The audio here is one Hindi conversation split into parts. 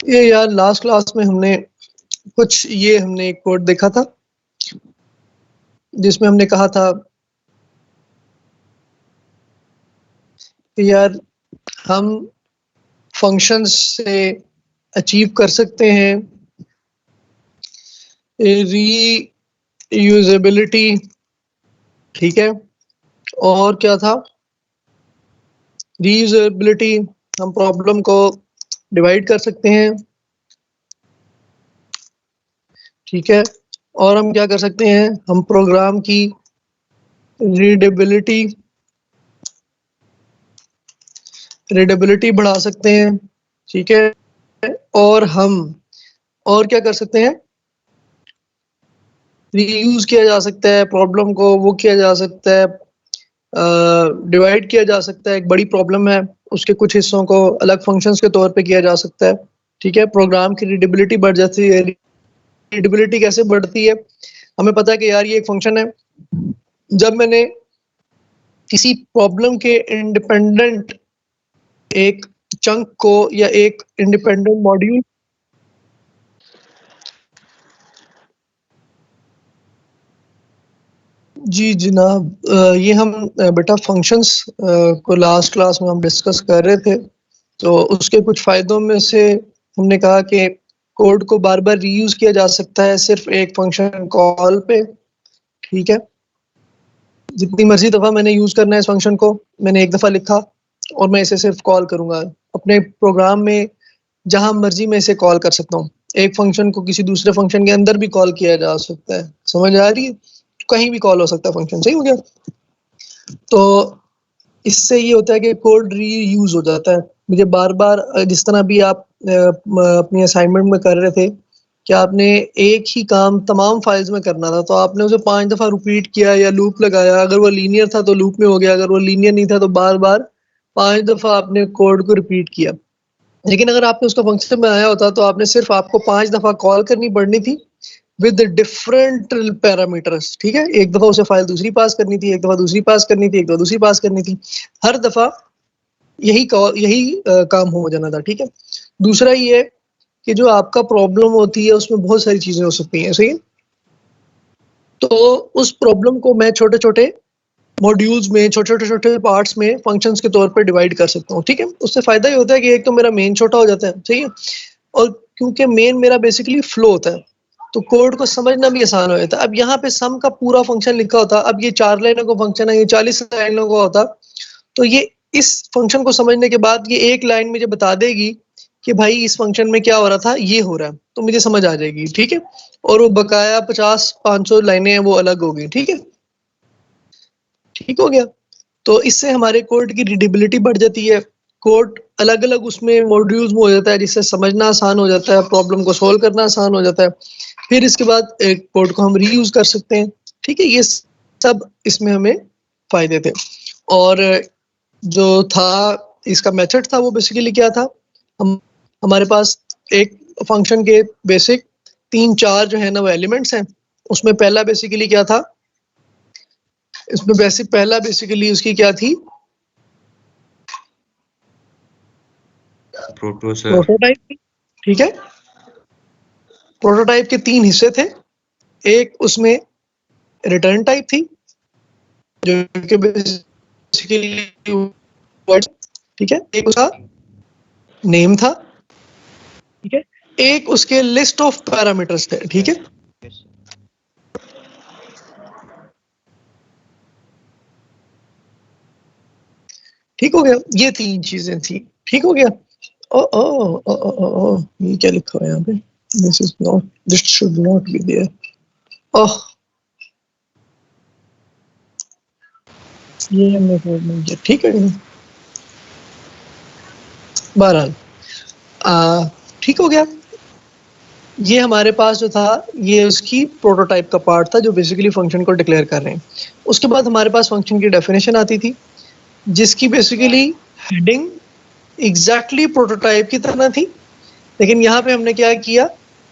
ये यार लास्ट क्लास में हमने हमने एक कोड देखा था जिसमें हमने कहा था कि यार हम फंक्शंस से अचीव कर सकते हैं रीयूजेबिलिटी, ठीक है। और क्या था, रीयूजेबिलिटी, हम प्रॉब्लम को डिवाइड कर सकते हैं, ठीक है। और हम क्या कर सकते हैं, हम प्रोग्राम की रीडेबिलिटी बढ़ा सकते हैं, ठीक है। और हम और क्या कर सकते हैं, रीयूज किया जा सकता है प्रॉब्लम को, वो किया जा सकता है, डिवाइड किया जा सकता है। एक बड़ी प्रॉब्लम है, उसके कुछ हिस्सों को अलग फंक्शंस के तौर पे किया जा सकता है, ठीक है। प्रोग्राम की रीडेबिलिटी बढ़ जाती है। रीडेबिलिटी कैसे बढ़ती है, हमें पता है कि यार ये एक फंक्शन है, जब मैंने किसी प्रॉब्लम के इंडिपेंडेंट एक चंक को या एक इंडिपेंडेंट मॉड्यूल जी जनाब, ये हम बेटा फंक्शंस को लास्ट क्लास में हम डिस्कस कर रहे थे। तो उसके कुछ फ़ायदों में से हमने कहा कि कोड को बार-बार रीयूज़ किया जा सकता है सिर्फ़ एक फंक्शन कॉल पे, ठीक है। जितनी मर्ज़ी दफ़ा मैंने यूज़ करना है इस फंक्शन को, मैंने एक दफ़ा लिखा और मैं इसे सिर्फ़ कॉल करूँगा। अपने प्रोग्राम में जहाँ मर्ज़ी मैं इसे कॉल कर सकता हूँ। एक फंक्शन को किसी दूसरे फंक्शन के अंदर भी कॉल किया जा सकता है। समझ आ रही है? कहीं भी कॉल हो सकता है फंक्शन, सही हो गया? तो इससे ये होता है कि कोड रीयूज़ हो जाता है। मुझे बार-बार जिस तरह भी आप अपनी असाइनमेंट में कर रहे थे कि आपने एक ही काम तमाम फाइल्स में करना था, तो आपने उसे 5 दफ़ा रिपीट किया या लूप लगाया। अगर वो लीनियर था तो लूप में हो गया, अगर वो लीनियर नहीं था तो बार-बार 5 दफ़ा आपने कोड को रिपीट किया। लेकिन अगर आपने उसका फंक्शन बनाया होता तो आपने सिर्फ़ आपको 5 दफ़ा कॉल करनी पड़नी थी विद डिफरेंट पैरामीटर्स, ठीक है। एक दफ़ा उसे फाइल दूसरी पास करनी थी, एक दफ़ा दूसरी पास करनी थी, एक दफ़ा दूसरी पास करनी थी। हर दफ़ा यही काम हो जाना था, ठीक है। दूसरा ये है कि जो आपका प्रॉब्लम होती है उसमें बहुत सारी चीज़ें हो सकती हैं, सही है? तो उस प्रॉब्लम को मैं छोटे-छोटे मॉड्यूल्स में, छोटे-छोटे पार्ट्स में फंक्शंस के तौर पे डिवाइड कर सकता हूँ, ठीक है। उससे फ़ायदा ये होता है कि एक तो मेरा मेन छोटा हो जाता है, सही है। और क्योंकि मेन मेरा बेसिकली फ्लो होता है, तो कोड को समझना भी आसान हो जाता है। अब यहाँ पे सम का पूरा फंक्शन लिखा होता, अब ये 4 लाइनों का फंक्शन है, ये 40 लाइनों का होता, तो ये इस फंक्शन को समझने के बाद ये एक लाइन मुझे बता देगी कि भाई इस फंक्शन में क्या हो रहा था, ये हो रहा है, तो मुझे समझ आ जाएगी, ठीक है। और वो बकाया 50-500 लाइनें हैं वो अलग होगी, ठीक है। ठीक हो गया? तो इससे हमारे कोड की रीडेबिलिटी बढ़ जाती है। कोड अलग-अलग उसमें मॉड्यूल्स में हो जाता है, जिससे समझना आसान हो जाता है, प्रॉब्लम को सॉल्व करना आसान हो जाता है। फिर इसके बाद एक कोड को हम रीयूज़ कर सकते हैं, ठीक है? ये सब इसमें हमें फ़ायदे थे। और जो था इसका मेथड था वो बेसिकली क्या था, हम हमारे पास एक फंक्शन के बेसिक 3-4 जो है ना वो एलिमेंट्स हैं। उसमें पहला बेसिकली क्या था, इसमें पहला बेसिकली उसकी क्या थी, प्रोटो सर। प्रोटोटाइप थी, ठीक है। प्रोटोटाइप के 3 हिस्से थे। एक उसमें रिटर्न टाइप थी जो कि बेसिकली वर्ड, ठीक है। एक उसका नेम था, ठीक है। एक उसके लिस्ट ऑफ पैरामीटर्स थे, ठीक है। ठीक हो गया, ये 3 चीजें थी, ठीक हो गया। ओ ओ ओ ओ ओ ओ, ये क्या लिखा हुआ है यहाँ पे, this should not be there. Oh, ये हमने कोड नहीं किया, ठीक है। बहरहाल ठीक हो गया। ये हमारे पास जो था ये उसकी प्रोटोटाइप का पार्ट था जो बेसिकली फंक्शन को डिक्लेयर कर रहे हैं। उसके बाद हमारे पास फंक्शन की डेफिनेशन आती थी जिसकी बेसिकली हेडिंग एग्जैक्टली प्रोटोटाइप की तरह थी, लेकिन यहाँ पे हमने क्या किया,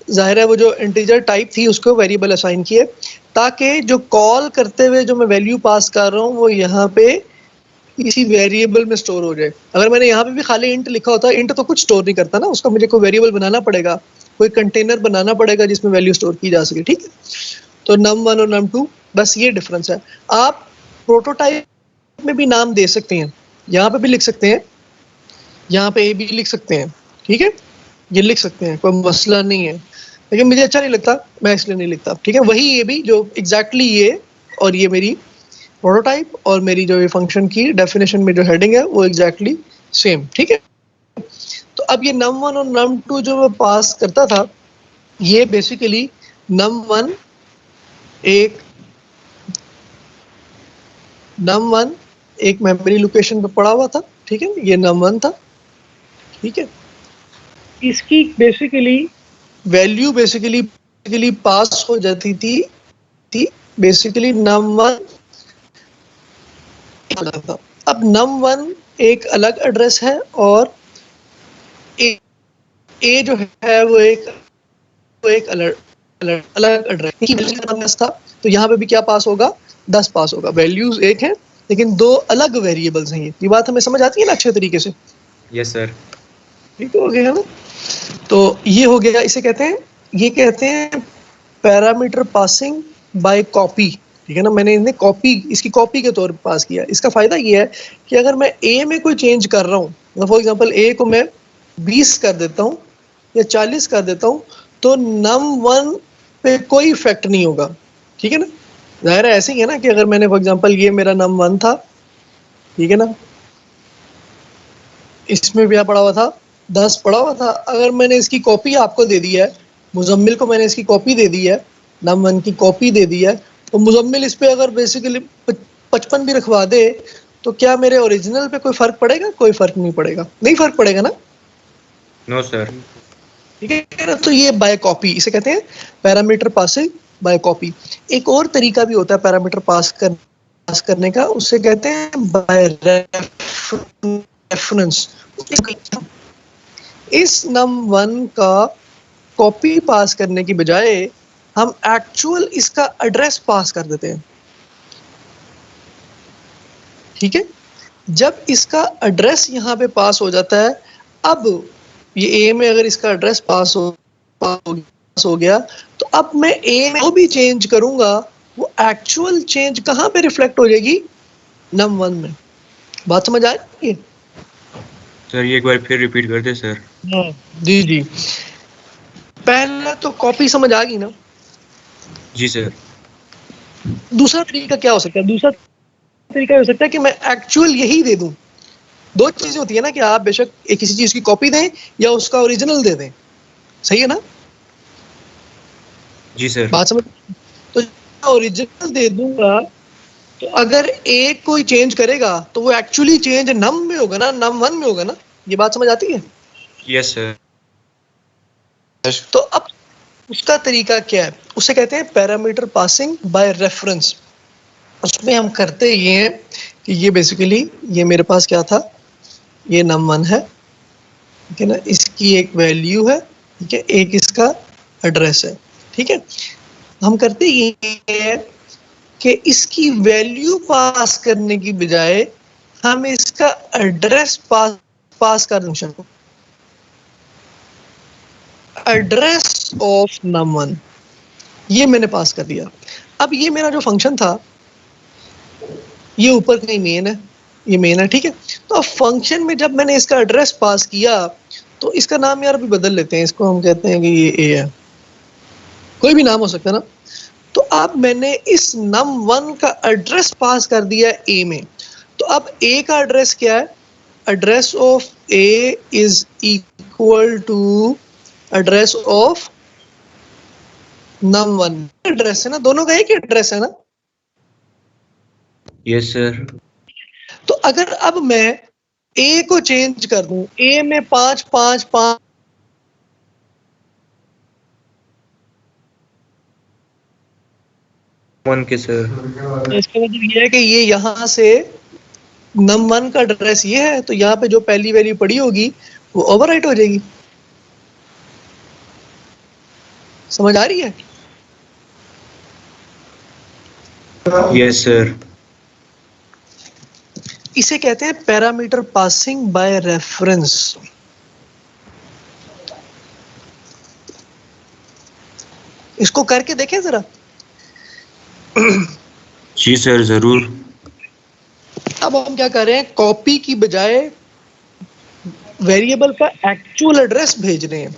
जाहिर है वो जो इंटीजर टाइप थी उसको वेरिएबल असाइन किए ताकि जो कॉल करते हुए जो मैं वैल्यू पास कर रहा हूँ वो यहाँ पे इसी वेरिएबल में स्टोर हो जाए। अगर मैंने यहाँ पे भी खाली इंट लिखा होता, इंट तो कुछ स्टोर नहीं करता ना, उसका मुझे कोई वेरिएबल बनाना पड़ेगा, कोई कंटेनर बनाना पड़ेगा जिसमें वैल्यू स्टोर की जा सके, ठीक है। तो num1 और num2 बस ये डिफरेंस है। आप प्रोटोटाइप में भी नाम दे सकते हैं, यहाँ पे भी लिख सकते हैं, यहाँ पे ए भी लिख सकते हैं, ठीक है, ये लिख सकते हैं, कोई मसला नहीं है, लेकिन मुझे अच्छा नहीं लगता, मैं इसलिए नहीं लिखता, ठीक है। वही ये भी जो एग्जैक्टली ये और ये मेरी प्रोटोटाइप और मेरी जो ये फंक्शन की डेफिनेशन में जो हेडिंग है वो एग्जैक्टली सेम, ठीक है। तो अब ये num1 और num2 जो मैं पास करता था, ये बेसिकली num1 एक मेमोरी लोकेशन पे पड़ा हुआ था, ठीक है, ये num1 था, ठीक है। इसकी बेसिकली वैल्यू बेसिकली पास हो जाती थी बेसिकली num1 था। अब num1 एक अलग एड्रेस है और ए जो है वो एक अलग एड्रेस था। तो यहाँ पे भी क्या पास होगा, 10 पास होगा। वैल्यूज एक है लेकिन दो अलग वेरिएबल्स हैं। ये बात हमें समझ आती है ना अच्छे तरीके से? Yes sir. ठीक हो गया ना? तो ये हो गया, इसे कहते हैं पैरामीटर पासिंग बाय कॉपी, ठीक है ना। मैंने इन्हें इसकी कॉपी के तौर पर पास किया। इसका फायदा ये है कि अगर मैं ए में कोई चेंज कर रहा हूँ, फॉर एग्जांपल ए को मैं 20 कर देता हूँ या 40 कर देता हूँ, तो num1 पे कोई इफेक्ट नहीं होगा, ठीक है ना। जाहिर है ऐसे ही है ना कि अगर मैंने फॉर एग्जांपल ये मेरा num1 था, ठीक है ना, इसमें क्या पड़ा हुआ था, 10 पड़ा हुआ था। अगर मैंने इसकी कॉपी आपको दे दी है, मुजम्मिल को मैंने इसकी कॉपी दे दी है, num1 की कॉपी दे दी है, तो मुजम्मिल इस पे अगर बेसिकली 55 भी रखवा दे तो क्या मेरे ओरिजिनल पे कोई फर्क पड़ेगा? कोई फर्क नहीं पड़ेगा, नहीं फर्क पड़ेगा ना। No sir. ठीक है ना। तो ये बाय कॉपी, इसे कहते हैं पैरामीटर पासिंग बाय कॉपी। एक और तरीका भी होता है पैरामीटर पास करने का, उससे कहते हैं बाय रेफरेंस। इस num1 का कॉपी पास करने की बजाय हम एक्चुअल इसका एड्रेस पास कर देते हैं, ठीक है। जब इसका एड्रेस यहाँ पे पास हो जाता है, अब ये ए में अगर इसका एड्रेस पास हो गया, तो अब मैं ए में जो भी चेंज करूंगा वो एक्चुअल चेंज कहाँ पे रिफ्लेक्ट हो जाएगी? num1 में। बात समझ आ रही है? सर ये एक बार फिर रिपीट कर दे सर। जी जी, पहला तो कॉपी समझ आ गई ना। जी सर। दूसरा तरीका क्या हो सकता है? दूसरा तरीका हो सकता है कि मैं एक्चुअल यही दे दूं। दो चीजें होती है ना कि आप बेशक एक किसी चीज की कॉपी दें या उसका ओरिजिनल दे दें, सही है ना? जी सर। बात समझ? तो ओरिजिनल दे दूंगा तो अगर एक कोई चेंज करेगा तो वो एक्चुअली चेंज नम में होगा ना, num1 में होगा ना। ये बात समझ आती है? Yes sir. तो अब उसका तरीका क्या है? उसे कहते हैं पैरामीटर पासिंग बाय रेफरेंस। उसमें हम करते ये हैं कि ये बेसिकली ये मेरे पास क्या था, ये num1 है, ठीक है ना, इसकी एक वैल्यू है, ठीक है, एक इसका एड्रेस है, ठीक है। हम करते ये है कि इसकी वैल्यू पास करने की बजाय हम इसका एड्रेस पास कर दें को, एड्रेस ऑफ num1, ये मैंने पास कर दिया। अब ये मेरा जो फंक्शन था ये ऊपर कहीं मेन है, ये मेन है, ठीक है। तो अब फंक्शन में जब मैंने इसका एड्रेस पास किया तो इसका नाम यार अभी बदल लेते हैं, इसको हम कहते हैं कि ये ए है, कोई भी नाम हो सकता है ना। तो अब मैंने इस num1 का एड्रेस पास कर दिया ए में, तो अब ए का एड्रेस क्या है? Address of A is equal to address of num1। Address है ना, दोनों का एक ही एड्रेस है ना। Yes sir. तो अगर अब मैं ए को चेंज कर दूं, ए में 5 5 5 वन के सर। तो इसका मतलब ये है कि ये यहाँ से num1 का एड्रेस ये है, तो यहाँ पे जो पहली वैल्यू पड़ी होगी वो ओवरराइट हो जाएगी। समझ आ रही है? Yes sir. इसे कहते हैं पैरामीटर पासिंग बाय रेफरेंस। इसको करके देखें जरा। जी सर, जरूर। अब हम क्या कर रहे हैं, कॉपी की बजाय वेरिएबल का एक्चुअल एड्रेस भेज रहे हैं।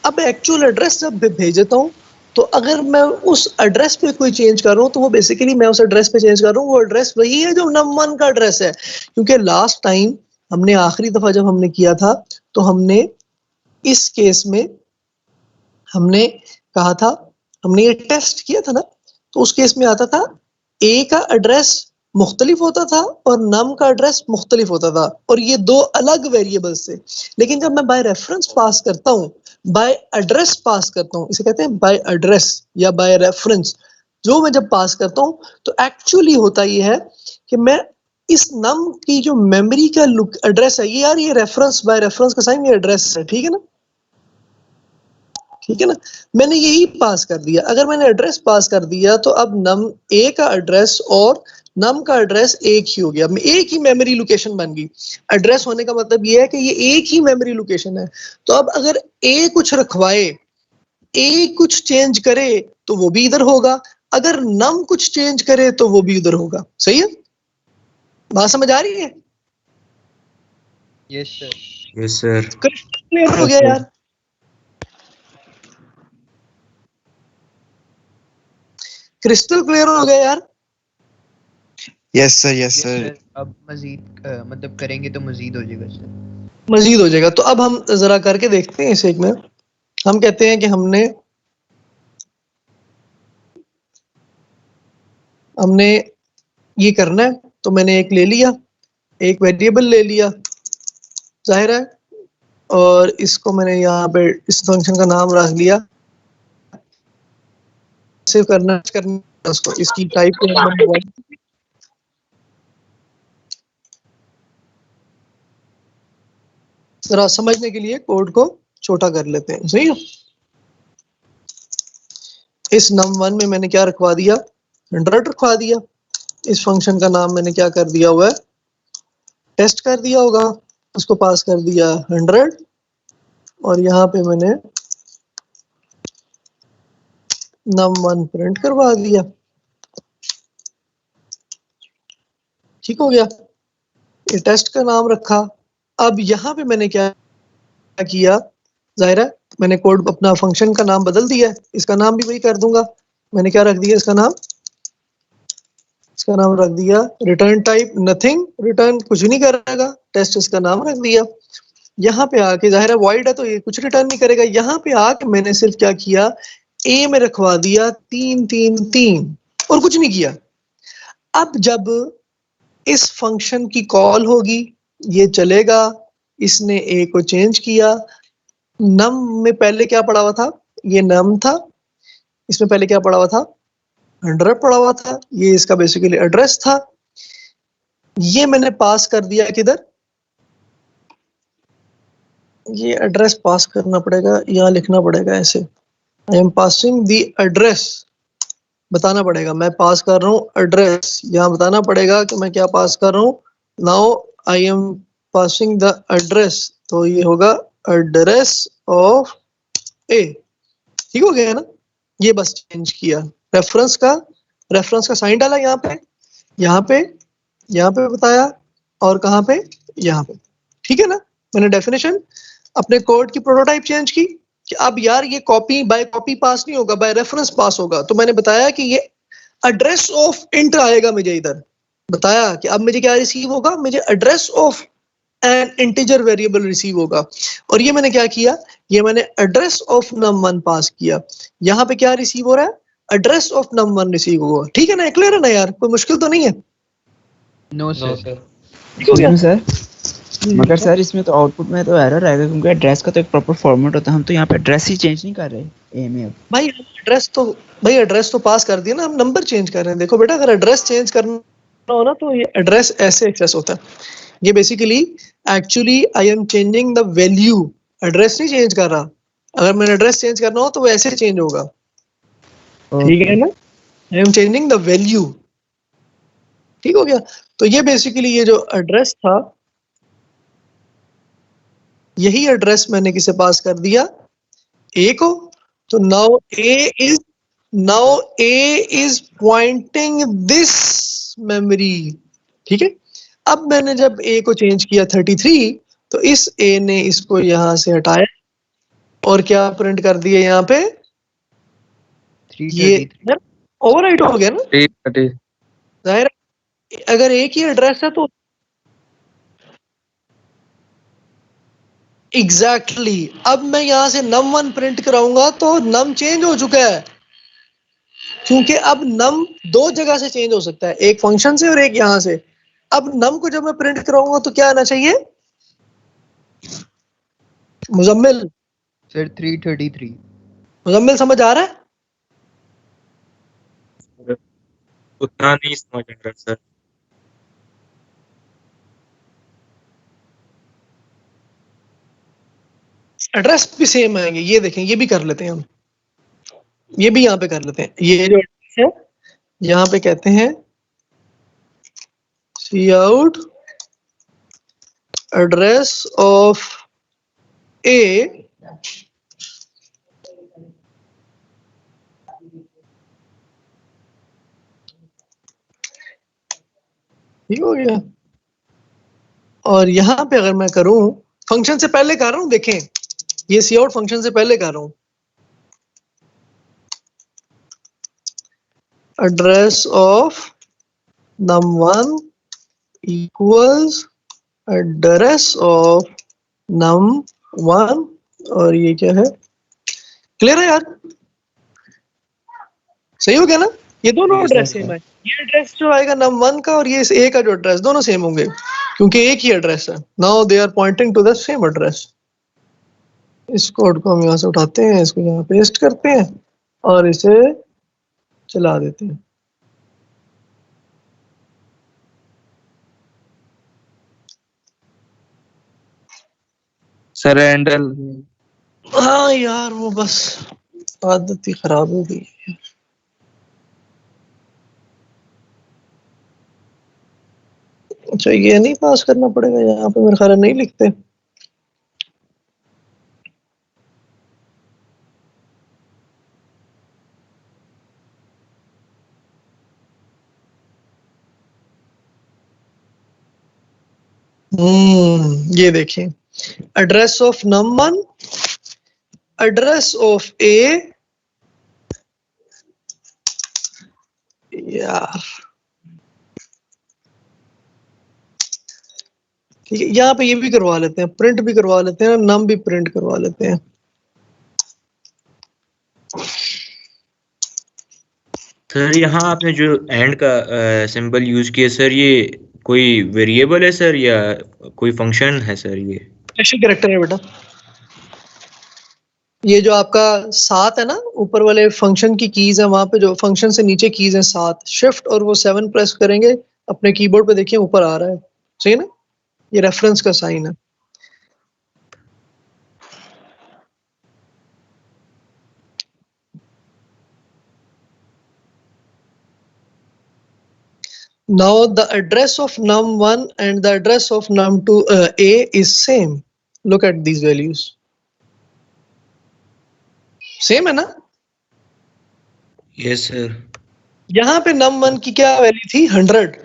अब एक्चुअल एड्रेस जब भेजता हूँ तो अगर मैं उस एड्रेस पे कोई चेंज कर रहा हूँ तो वो बेसिकली मैं उस एड्रेस पे चेंज कर रहा हूँ, वो एड्रेस वही है जो num1 का एड्रेस है। क्योंकि लास्ट टाइम हमने आखिरी दफा जब हमने किया था तो हमने इस केस में हमने कहा था, हमने ये टेस्ट किया था ना, तो उस केस में आता था ए का एड्रेस मुख्तलिफ होता था और नम का एड्रेस मुख्तलिफ होता था, और ये दो अलग वेरिएबल्स थे। लेकिन जब मैं बाय रेफरेंस पास करता हूँ, बाय एड्रेस पास करता हूँ, इसे कहते हैं बाय एड्रेस या बाय रेफरेंस, जो मैं जब पास करता हूँ तो एक्चुअली होता ये है कि मैं इस नम की जो मेमोरी का एड्रेस है, ये यार ये रेफरेंस बाय रेफरेंस का साइन ये एड्रेस है, ठीक है ना, ठीक है ना, मैंने यही पास कर दिया। अगर मैंने एड्रेस पास कर दिया तो अब नम ए का एड्रेस और नम का एड्रेस एक ही हो गया, एक ही मेमोरी लोकेशन बन गई। एड्रेस होने का मतलब ये है कि ये एक ही मेमोरी लोकेशन है। तो अब अगर ए कुछ रखवाए, ए कुछ चेंज करे तो वो भी इधर होगा, अगर नम कुछ चेंज करे तो वो भी इधर होगा। सही है, बात समझ आ रही है? Yes sir. Yes sir. Clear हो गया यार? क्रिस्टल क्लियर हो गया यार? Yes sir, yes sir. अब मजीद मतलब करेंगे तो मजीद हो जाएगा सर। मजीद हो जाएगा। तो अब हम जरा करके देखते हैं इस एक में। हम कहते हैं कि हमने ये करना है, तो मैंने एक ले लिया, एक वेरिएबल ले लिया, जाहिर है, और इसको मैंने यहाँ पे इस फंक्शन का नाम रख लिया। सेव करना उसको, इसकी टाइप को जरा समझने के लिए कोड को छोटा कर लेते हैं। सही है, इस num1 में मैंने क्या रखवा दिया, 100 रखवा दिया। इस फंक्शन का नाम मैंने क्या कर दिया हुआ है, टेस्ट कर दिया होगा, उसको पास कर दिया 100, और यहाँ पे मैंने num1 प्रिंट करवा दिया। ठीक हो गया, ये टेस्ट का नाम रखा। अब यहाँ पे मैंने क्या किया, जाहिर है मैंने कोड अपना फंक्शन का नाम बदल दिया है, इसका नाम भी वही कर दूंगा। मैंने क्या रख दिया, इसका नाम रख दिया रिटर्न टाइप नथिंग, रिटर्न कुछ नहीं करेगा, टेस्ट इसका नाम रख दिया। यहाँ पे आके जाहिर है वॉइड है तो ये कुछ रिटर्न नहीं करेगा। यहाँ पे आके मैंने सिर्फ क्या किया, ए में रखवा दिया 3 3 3 और कुछ नहीं किया। अब जब इस फंक्शन की कॉल होगी, ये चलेगा, इसने ए को चेंज किया। नम में पहले क्या पड़ा हुआ था, ये नम था, इसमें पहले क्या पड़ा हुआ था, 100 पड़ा हुआ था, ये इसका बेसिकली एड्रेस था। ये मैंने पास कर दिया किधर, ये एड्रेस पास करना पड़ेगा, यहाँ लिखना पड़ेगा ऐसे, I am passing the address, बताना पड़ेगा मैं पास कर रहा हूँ एड्रेस, यहाँ बताना पड़ेगा कि मैं क्या पास कर रहा हूँ। Now I am passing the address, तो ये होगा एड्रेस ऑफ ए। ठीक हो गया ना, ये बस चेंज किया, रेफरेंस का साइन डाला यहाँ पे बताया, और कहाँ पे, यहाँ पे। ठीक है ना, मैंने डेफिनेशन अपने कोड की प्रोटोटाइप चेंज की कि अब यार ये कॉपी बाय कॉपी पास नहीं होगा, बाय रेफरेंस पास होगा। तो मैंने बताया कि ये एड्रेस ऑफ इंट आएगा, मुझे इधर बताया कि अब मुझे क्या रिसीव होगा, मुझे address of N integer variable receive होगा। और ये मैंने क्या किया, ये मैंने एड्रेस ऑफ num1 पास किया। यहाँ पे क्या रिसीव हो रहा है, एड्रेस ऑफ num1 रिसीव होगा। ठीक है ना, क्लियर है ना यार, कोई मुश्किल तो नहीं है? No sir. इसमें सर मगर सर इसमें तो आउटपुट में तो एरर आएगा, क्योंकि एड्रेस का तो एक प्रॉपर फॉर्मेट होता है। हम तो यहाँ पे एड्रेस ही चेंज नहीं कर रहे ए में। अब भाई एड्रेस तो पास कर दिया ना, हम नंबर चेंज कर रहे हैं। देखो बेटा, अगर एड्रेस चेंज करना हो ना तो ये एड्रेस ऐसे एक्सेस होता है। ये basically actually I am changing the value, address नहीं चेंज कर रहा। अगर मैंने एड्रेस चेंज करना हो तो वो ऐसे चेंज होगा। ठीक है ना, I am changing the value. ठीक हो गया। तो ये बेसिकली ये जो एड्रेस था, यही एड्रेस मैंने किसे पास कर दिया, ए को। तो now A is pointing this memory, ठीक है। अब मैंने जब ए को चेंज किया 33, तो इस ए ने इसको यहां से हटाया और क्या प्रिंट कर दिया यहाँ पे, ये 333 ओवरराइट हो गया ना। 330 जाहिर है, अगर एक ही एड्रेस है तो एग्जैक्टली अब मैं यहां से num1 प्रिंट कराऊंगा तो num चेंज हो चुका है, क्योंकि अब num दो जगह से चेंज हो सकता है, एक फंक्शन से और एक यहां से। अब num को जब मैं प्रिंट कराऊंगा तो क्या आना चाहिए, मुजम्मिल सर 333 मुजम्मिल समझ आ रहा है। उतना नहीं समझ आ रहा सर। एड्रेस भी सेम आएंगे, ये देखें, ये भी कर लेते हैं हम, ये भी यहाँ पे कर लेते हैं। ये जो एड्रेस है यहाँ पे कहते हैं सी आउट एड्रेस ऑफ ए ठीक हो गया। और यहाँ पे अगर मैं करूं, फंक्शन से पहले कर रहा हूं, देखें ये सी आउट फंक्शन से पहले कर रहा हूं, address of num1 equals address of num1, और ये क्या है, क्लियर है यार, सही हो गया ना। ये दोनों Yes, एड्रेस sir. सेम है, ये एड्रेस जो आएगा num1 का और ये इस ए का जो एड्रेस, दोनों सेम होंगे क्योंकि एक ही एड्रेस है। Now they are pointing to the same address. इस कोड को हम यहाँ से उठाते हैं, इसको यहाँ पेस्ट करते हैं और इसे चला देते हैं। सर हैंडल हाँ यार, वो बस आदत ही खराब हो गई है। अच्छा, ये नहीं पास करना पड़ेगा, यहाँ पे मेरे ख्याल नहीं लिखते। ये देखें, address of num1, address of a, यार ठीक है, यहाँ पे ये भी करवा लेते हैं, प्रिंट भी करवा लेते हैं, नम भी प्रिंट करवा लेते हैं। सर यहाँ आपने जो एंड का सिंबल यूज किया सर, ये कोई वेरिएबल है सर या कोई फंक्शन है सर? ये स्पेशल कैरेक्टर है बेटा। ये जो आपका 7 है ना, ऊपर वाले फंक्शन की कीज है, वहां पे जो फंक्शन से नीचे कीज है 7, शिफ्ट और वो 7 प्रेस करेंगे, अपने कीबोर्ड पे देखिए ऊपर आ रहा है, सही है ना, ये रेफरेंस का साइन है। Now the address of num1 and the address of num2 a is same. Look at these values. Same है ना। Yes sir. यहाँ पे num1 की क्या वैल्यू थी, 100।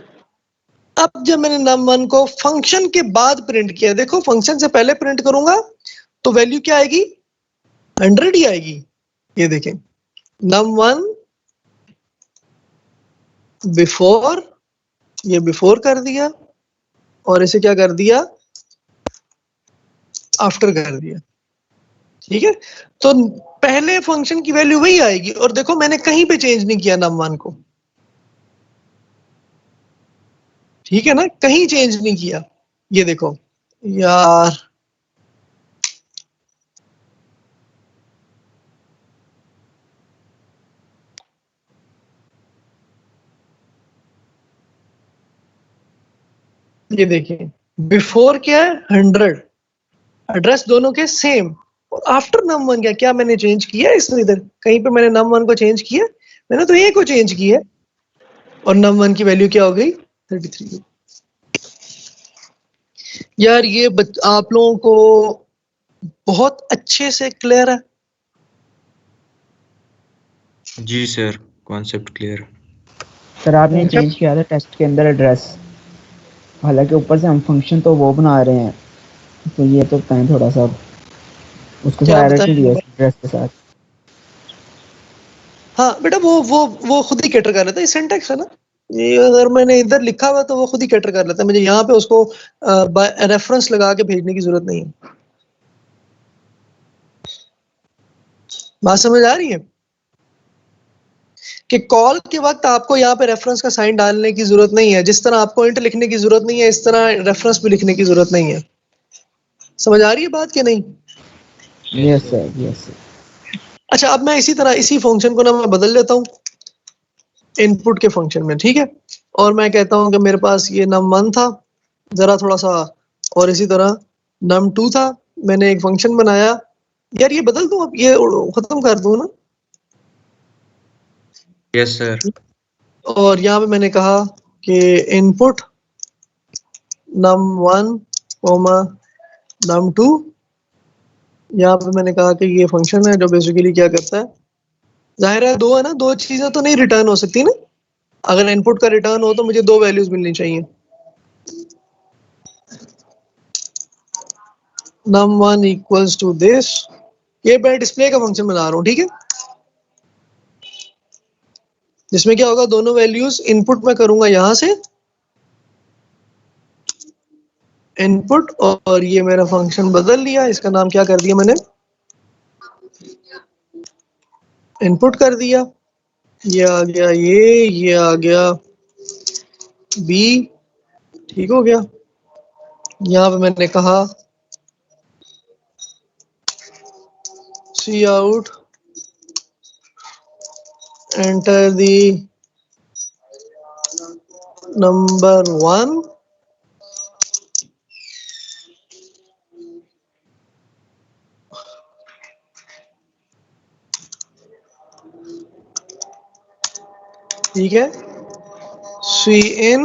अब जब मैंने num1 को फंक्शन के बाद प्रिंट किया, देखो फंक्शन से पहले प्रिंट करूंगा तो वैल्यू क्या आएगी, 100 ही आएगी। ये देखें, num1 बिफोर, ये बिफोर कर दिया और इसे क्या कर दिया, आफ्टर कर दिया, ठीक है। तो पहले फंक्शन की वैल्यू वही आएगी, और देखो मैंने कहीं पे चेंज नहीं किया num1 को, ठीक है ना, कहीं चेंज नहीं किया। ये देखो यार, ये देखिए, बिफोर क्या है 100, एड्रेस दोनों के सेम, और आफ्टर num1 क्या मैंने चेंज किया इसमें, इधर कहीं पे मैंने num1 को चेंज किया, मैंने तो ए को चेंज किया, और num1 की वैल्यू क्या हो गई 33। यार ये आप लोगों को बहुत अच्छे से क्लियर है? जी सर, कॉन्सेप्ट क्लियर। सर आपने चेंज किया था टेस्ट के अंदर एड्रेस, हालांकि ऊपर से हम फंक्शन तो वो बना रहे हैं, तो ये तो बताएं थोड़ा सा उसको क्या एरर क्यों दिया बताएं? एड्रेस के साथ। हाँ बेटा, वो खुद ही कैटर कर लेता है, सिंटैक्स है ना ये। अगर मैंने इधर लिखा हुआ तो वो खुद ही कैटर कर लेता है, मुझे यहाँ पे उसको रेफरेंस लगा के भेजने की जरूरत नहीं है। बात समझ आ रही है कि कॉल के वक्त आपको यहाँ पे रेफरेंस का साइन डालने की जरूरत नहीं है। जिस तरह आपको इंट लिखने की जरूरत नहीं है, इस तरह रेफरेंस भी लिखने की जरूरत नहीं है। समझ आ रही है बात कि नहीं? Yes sir, yes sir. अच्छा, अब मैं इसी तरह इसी फंक्शन को ना मैं बदल लेता हूँ इनपुट के फंक्शन में, ठीक है। और मैं कहता हूँ कि मेरे पास ये num1 था, जरा थोड़ा सा, और इसी तरह num2 था। मैंने एक फंक्शन बनाया। यार ये बदल दूं, अब ये खत्म कर दूं ना। Yes sir. और यहाँ पे मैंने कहा कि इनपुट num1 num2। यहाँ पे मैंने कहा कि ये फंक्शन है जो बेसिकली क्या करता है। जाहिर है दो है ना, दो चीजें तो नहीं रिटर्न हो सकती ना। अगर इनपुट का रिटर्न हो तो मुझे दो वैल्यूज मिलनी चाहिए। num1 equals to this. ये मैं डिस्प्ले का फंक्शन बना रहा हूँ, ठीक है, जिसमें क्या होगा, दोनों वैल्यूज इनपुट में करूंगा यहां से इनपुट, और ये मेरा फंक्शन बदल लिया, इसका नाम क्या कर दिया मैंने, इनपुट कर दिया। ये आ गया ये आ गया बी, ठीक हो गया। यहाँ पे मैंने कहा cout enter the number 1। ठीक है, सी इन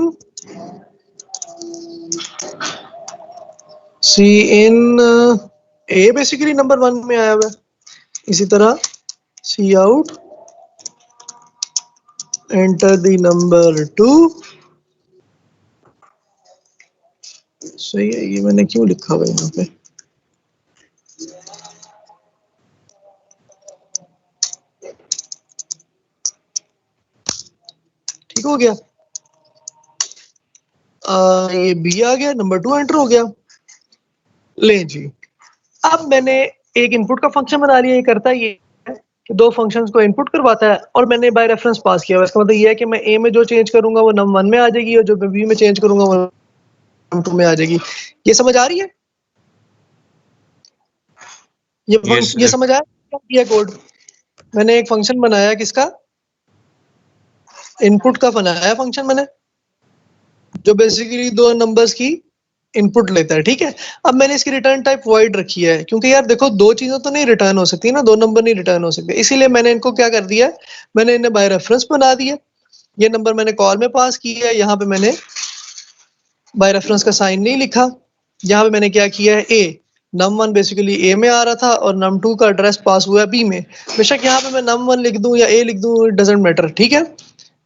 ए बेसिकली नंबर 1 में आया हुआ है। इसी तरह सी आउट एंटर दी नंबर 2। सही है, ये मैंने क्यों लिखा हुआ है यहाँ पे। ठीक हो गया। ये बी आ गया, नंबर 2 एंटर हो गया। ले जी, अब मैंने एक इनपुट का फंक्शन बना लिया। ये करता है ये कि दो फंक्शंस को इनपुट करवाता है, और मैंने बाय रेफरेंस पास किया हुआ है। इसका मतलब ये है कि मैं ए में जो चेंज करूंगा वो num1 में आ जाएगी, और जो मैं बी में चेंज करूंगा वो num2 में आ जाएगी। ये समझ आ रही है? यस ये सर। समझ आया क्या किया कोड? मैंने एक फंक्शन बनाया, किसका, इनपुट का बनाया फंक्शन मैंने, जो बेसिकली दो नंबर्स की इनपुट लेता है, ठीक है। अब मैंने इसकी रिटर्न टाइप वॉइड रखी है, क्योंकि यार देखो दो चीजें तो नहीं रिटर्न हो सकती ना, दो नंबर नहीं रिटर्न हो सकते, इसीलिए मैंने इनको क्या कर दिया है, मैंने इन्हें बाय रेफरेंस बना दिया। ये नंबर मैंने कॉल में पास किया है, यहाँ पे मैंने बाय रेफरेंस का साइन नहीं लिखा। यहाँ पे मैंने क्या किया है, ए num1 बेसिकली ए में आ रहा था, और num2 का एड्रेस पास हुआ है बी में। बेशक यहाँ पे मैं num1 लिख दूं या ए लिख दूं, इट डजंट मैटर, ठीक है,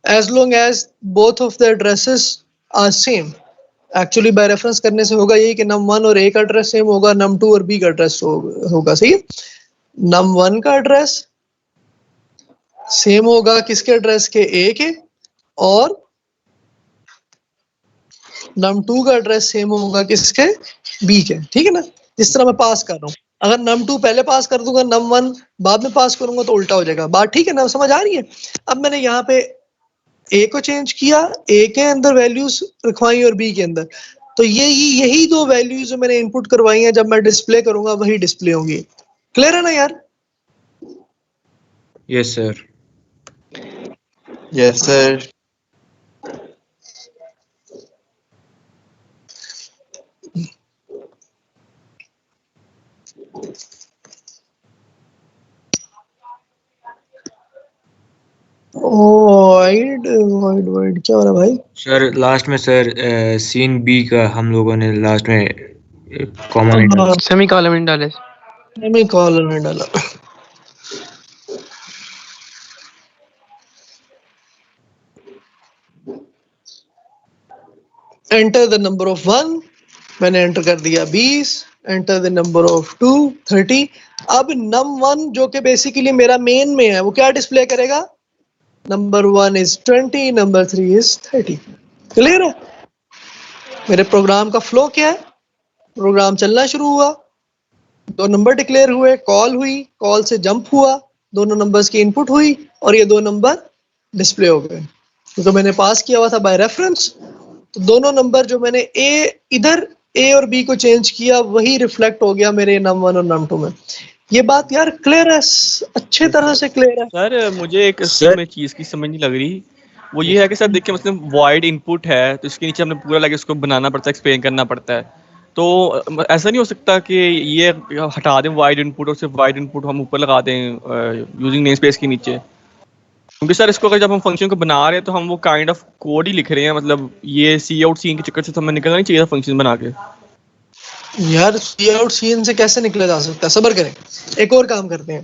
as long as both of the addresses are same. Actually by reference करने से होगा यही कि num1 और ए का एड्रेस सेम होगा, num2 और बी का एड्रेस होगा, सही है। num1 का एड्रेस सेम होगा किसके एड्रेस के, ए के, और num2 का एड्रेस सेम होगा किसके, बी के, ठीक है ना। जिस तरह मैं पास कर रहा हूँ, अगर num2 पहले पास कर दूंगा, num1 बाद में पास करूंगा तो उल्टा हो जाएगा। बात ठीक है ना, समझ आ रही है? अब मैंने यहाँ पे ए को चेंज किया, ए के अंदर वैल्यूज रखवाई और बी के अंदर, तो यही दो वैल्यूज जो मैंने इनपुट करवाई हैं, जब मैं डिस्प्ले करूंगा वही डिस्प्ले होंगी। क्लियर है ना यार? Yes sir. Yes, sir. ओ वाइड वाइड वाइड क्या हो रहा है भाई? सर लास्ट में सर सीन बी का हम लोगों ने लास्ट में कॉमा नहीं डाला। हाँ, सेमी कॉलम डाले। सेमी कॉलन ने डाला। एंटर द नंबर ऑफ 1, मैंने एंटर कर दिया 20। Enter the number of 2, 30। अब num1 जो कि बेसिकली मेरा मेन में है वो क्या डिस्प्ले करेगा? Number 1 is 20, number 3 is 30। Clear है? मेरे प्रोग्राम का फ्लो क्या है? प्रोग्राम चलना शुरू हुआ, दो नंबर डिक्लेयर हुए, कॉल हुई, कॉल से जंप हुआ, दोनों नंबर्स की इनपुट हुई और ये दो नंबर डिस्प्ले हो गए क्योंकि मैंने पास किया हुआ था बाय रेफरेंस। तो दोनों नंबर जो मैंने इधर ए और बी को चेंज किया वही रिफ्लेक्ट हो गया मेरे num1 और num2 में। ये बात यार क्लियर है, अच्छे तरह से क्लियर है। सर मुझे एक इसमें चीज की समझ नहीं लग रही, वो ये है कि सर देखिए मतलब वॉइड इनपुट है तो इसके नीचे हमने पूरा लगे उसको बनाना पड़ता है, एक्सप्लेन करना पड़ता है। तो ऐसा नहीं हो सकता कि ये हटा दें वाइड इनपुट और सिर्फ वाइड इनपुट हम ऊपर लगा दें यूजिंग नेम स्पेस के नीचे? क्योंकि सर इसको अगर जब हम फंक्शन को बना रहे हैं तो हम वो काइंड ऑफ कोड ही लिख रहे हैं, मतलब ये सी आउट सीन के चक्कर से तो हमें निकलना नहीं चाहिए फंक्शन बना के। यार सी आउट सीन से कैसे निकला जा सकता है? सब्र करें, एक और काम करते हैं।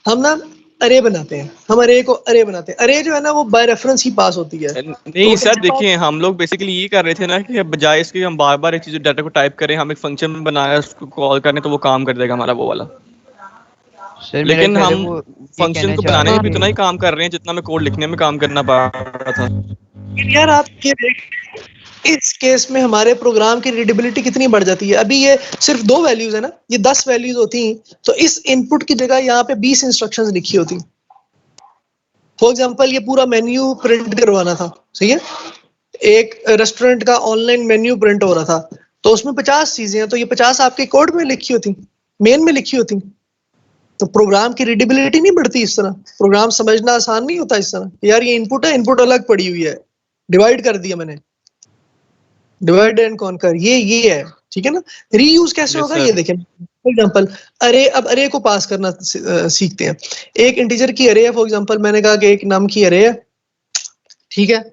हम ना अरे बनाते हैं, हम अरे को अरे बनाते हैं। अरे जो है ना वो बाय रेफरेंस ही पास होती है। नहीं सर देखिए हम लोग बेसिकली ये कर रहे थे ना कि बजाय इसके हम बार बार एक चीज डाटा को टाइप करें, हम एक फंक्शन बनाया उसको कॉल करने तो वो काम कर देगा हमारा वो वाला। सर लेकिन हम वो फंक्शन को बनाने में भी उतना ही काम कर रहे हैं जितना मैं कोड लिखने में काम करना पड़ रहा था। यार आप ये देख, इस केस में हमारे प्रोग्राम की रीडेबिलिटी कितनी बढ़ जाती है। अभी ये सिर्फ 2 वैल्यूज है ना, ये 10 वैल्यूज होती तो इस इनपुट की जगह यहाँ पे 20 इंस्ट्रक्शंस लिखी होती। फॉर एग्जांपल ये पूरा मेन्यू प्रिंट करवाना था, सही है, एक रेस्टोरेंट का ऑनलाइन मेन्यू प्रिंट हो रहा था तो उसमें 50 चीजें हैं, तो ये 50 आपके कोड में लिखी होती, मेन में लिखी होती। तो प्रोग्राम की रीडेबिलिटी नहीं बढ़ती इस तरह, प्रोग्राम समझना आसान नहीं होता इस तरह। यार ये इनपुट है, इनपुट अलग पड़ी हुई है, डिवाइड कर दिया मैंने, डिवाइड एंड कॉन्कर, ये है, ठीक है ना। रीयूज कैसे होगा ये देखें। फॉर एग्जांपल अरे, अब अरे को पास करना सीखते हैं। एक इंटीजर की अरे है, फॉर एग्जांपल मैंने कहा कि एक नाम की अरे है, ठीक है,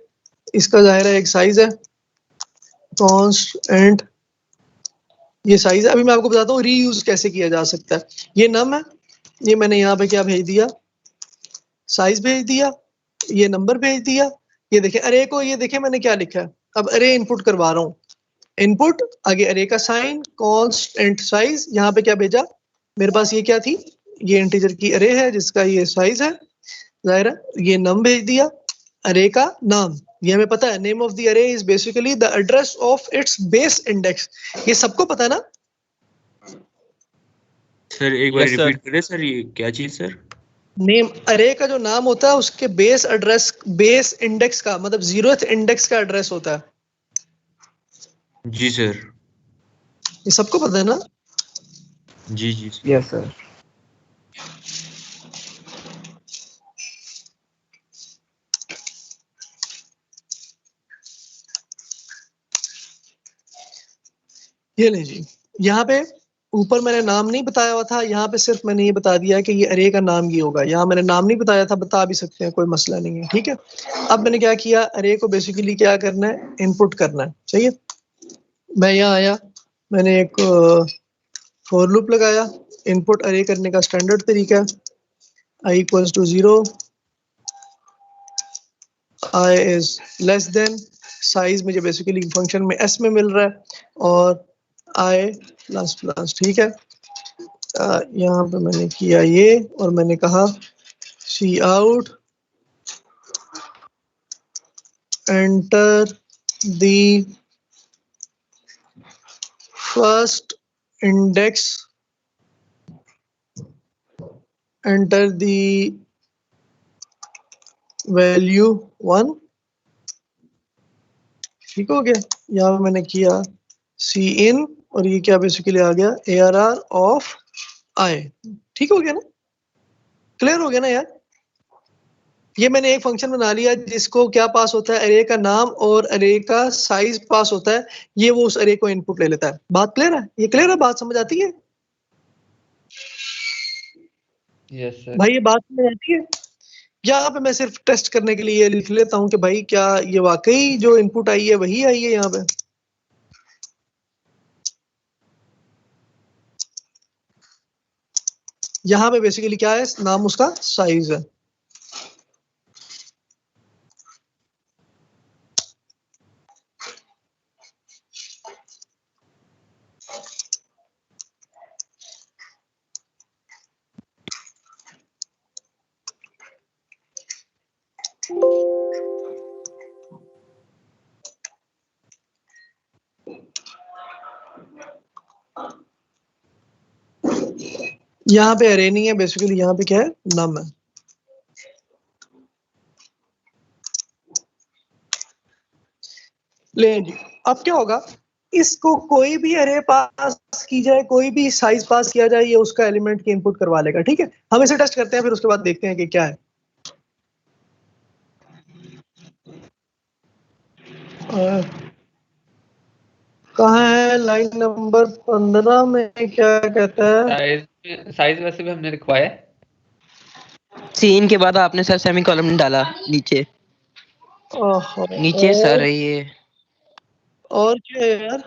इसका जाहिर है एक साइज है कांस्टेंट, ये साइज है। अभी मैं आपको बताता हूँ रीयूज कैसे किया जा सकता है। ये नम है, ये मैंने यहाँ पे क्या भेज दिया, साइज भेज दिया, ये नंबर भेज दिया। ये देखें अरे को, ये देखें मैंने क्या लिखा है। अब अरे इनपुट करवा रहा हूँ, इनपुट आगे अरे का साइन कांस्टेंट साइज, यहाँ पे क्या भेजा, मेरे पास ये क्या थी, ये इंटीजर की अरे है जिसका ये साइज है, जाहिर है ये नम भेज दिया, अरे का नाम, ये हमें पता है नेम ऑफ द अरे is basically the address of its base index, ये सबको पता है ना। सर एक बार Yes, sir. रिपीट करें सर, ये क्या चीज सर? नेम अरे का जो नाम होता है उसके बेस एड्रेस, बेस इंडेक्स का मतलब 0th इंडेक्स का एड्रेस होता है। जी सर। ये सबको पता है ना। जी जी सर। Yes sir. ये ले जी, यहाँ पे ऊपर मैंने नाम नहीं बताया हुआ था, यहाँ पे सिर्फ मैंने ये बता दिया कि ये अरे का नाम ये होगा। यहाँ मैंने नाम नहीं बताया था, बता भी सकते हैं, कोई मसला नहीं है, ठीक है। अब मैंने क्या किया, अरे को बेसिकली क्या करना है, इनपुट करना है, सही है। मैं यहाँ आया, मैंने एक फॉर लूप लगाया, इनपुट अरे करने का स्टैंडर्ड तरीका है, i equals to 0, i is less than, size मुझे बेसिकली फंक्शन में s में मिल रहा है, और i प्लस प्लस, ठीक है। यहाँ पे मैंने किया ये, और मैंने कहा cout enter the first index, enter the value 1, ठीक हो गया। यहाँ पे मैंने किया सी इन, और ये क्या बेसिकली आ गया ARR ऑफ i, ठीक हो गया ना, क्लियर हो गया ना यार। ये मैंने एक फंक्शन बना लिया जिसको क्या पास होता है, अरे का नाम और अरे का साइज पास होता है, ये वो उस अरे को इनपुट ले लेता है। बात क्लियर है, ये क्लियर है, बात समझ आती है? Yes sir. भाई ये बात समझ आती है। यहाँ पे मैं सिर्फ टेस्ट करने के लिए लिख लेता हूँ कि भाई क्या ये वाकई जो इनपुट आई है वही आई है यहाँ पे। यहाँ पे बेसिकली क्या है, नाम उसका साइज है। यहाँ पे अरे नहीं है, बेसिकली यहाँ पे क्या है, नम है। ले जी, अब क्या होगा, इसको कोई भी अरे पास की जाए, कोई भी साइज पास किया जाए, ये उसका एलिमेंट की इनपुट करवा लेगा। ठीक है, हम इसे टेस्ट करते हैं, फिर उसके बाद देखते हैं कि क्या है। कहाँ है लाइन नंबर 15 में, क्या कहता है? साइज वैसे भी हमने लिखवाया है। सीन के बाद आपने सर सेमी कॉलम डाला नीचे नीचे सर ये। और क्या है यार,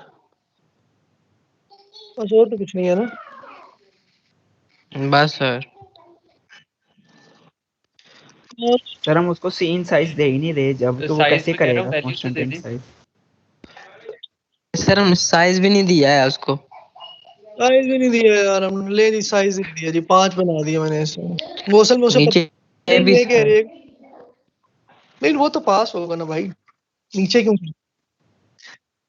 बस और तो कुछ नहीं है ना। बस सर सर हम उसको सीन साइज दे ही नहीं रहे जब, तो वो कैसे करेगा कांस्टेंट इन साइज? सर हम साइज भी नहीं दिया है उसको। साइज भी नहीं दिया यार हमने, ले जी साइज नहीं दिया जी, 5 बना दिया मैंने इसमें। वो असल में उसे नीचे पता भी नहीं है कि अरे, नहीं वो तो पास होगा ना भाई, नीचे क्यों?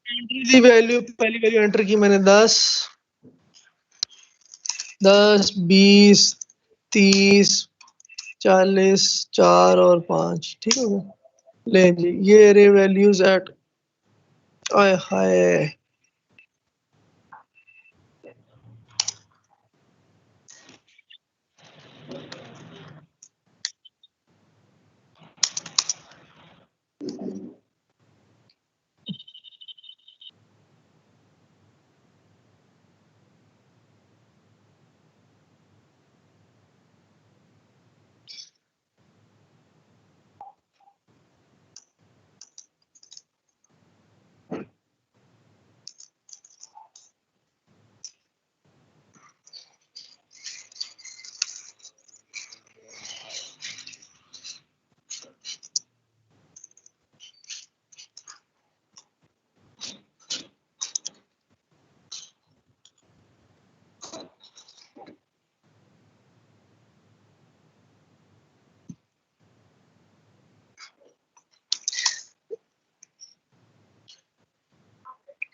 एंट्री दी वैल्यू, पहली वैल्यू एंटर की मैंने 10, 20, 30, 40, 4 और 5। ठीक है, ले जी ये अरे वैल्यूज एट, आय हाय